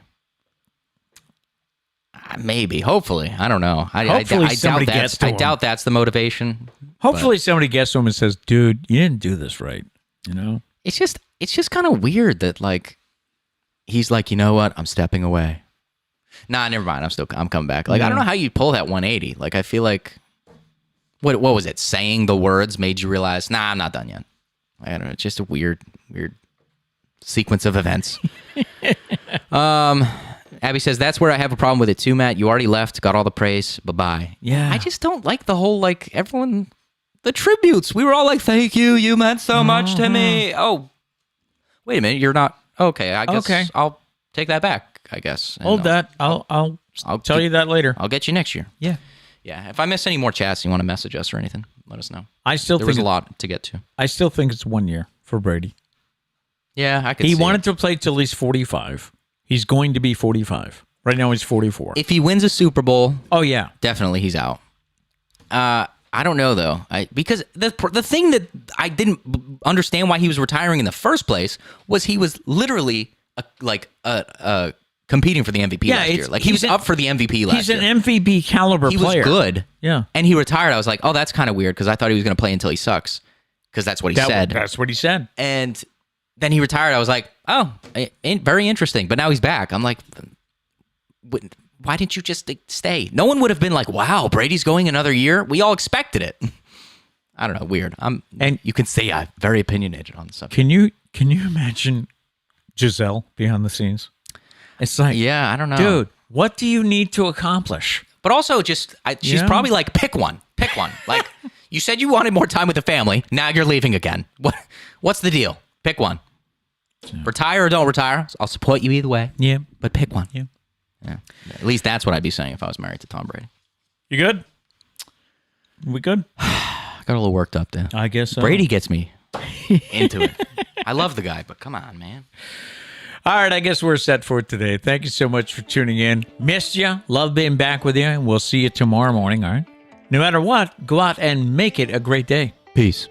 Maybe. Hopefully. I don't know. I doubt that's the motivation. Hopefully somebody gets to him and says, dude, you didn't do this right. You know? It's just kind of weird that he's like, you know what? I'm stepping away. Nah, never mind. I'm coming back. I don't know how you pull that 180. I feel like what was it? Saying the words made you realize, nah, I'm not done yet. I don't know. It's just a weird sequence of events. Abby says, that's where I have a problem with it too, Matt. You already left, got all the praise. Bye-bye. Yeah. I just don't like the whole, everyone, the tributes. We were all like, thank you. You meant so much to me. Oh, wait a minute. You're not. Okay. I guess I'll take that back, I guess. Hold that. I'll tell you that later. I'll get you next year. Yeah. Yeah. If I miss any more chats, you want to message us or anything, let us know. There was a lot to get to. I still think it's 1 year for Brady. Yeah, I could see He wanted to play till he's 45. He's going to be 45. Right now he's 44. If he wins a Super Bowl, oh yeah, definitely he's out. I don't know though. Because the thing that I didn't understand why he was retiring in the first place was he was literally competing for the MVP last year. He was up for the MVP last year. He's an MVP caliber player. He was good. Yeah. And he retired. I was like, oh, that's kind of weird because I thought he was going to play until he sucks because that's what he said. That's what he said. And then he retired. I was like, oh, very interesting. But now he's back. I'm like, why didn't you just stay? No one would have been like, wow, Brady's going another year. We all expected it. I don't know. Weird. And you can say I'm very opinionated on the subject. Can you imagine Giselle behind the scenes? It's like, yeah, I don't know. Dude, what do you need to accomplish? But also she's probably like, pick one. Like, you said you wanted more time with the family. Now you're leaving again. What's the deal? Pick one. Yeah. Retire or don't retire. I'll support you either way. Yeah. But pick one. Yeah. At least that's what I'd be saying if I was married to Tom Brady. You good? We good? I got a little worked up there. I guess so. Brady gets me into it. I love the guy, but come on, man. All right, I guess we're set for today. Thank you so much for tuning in. Missed you. Love being back with you. And we'll see you tomorrow morning, all right? No matter what, go out and make it a great day. Peace.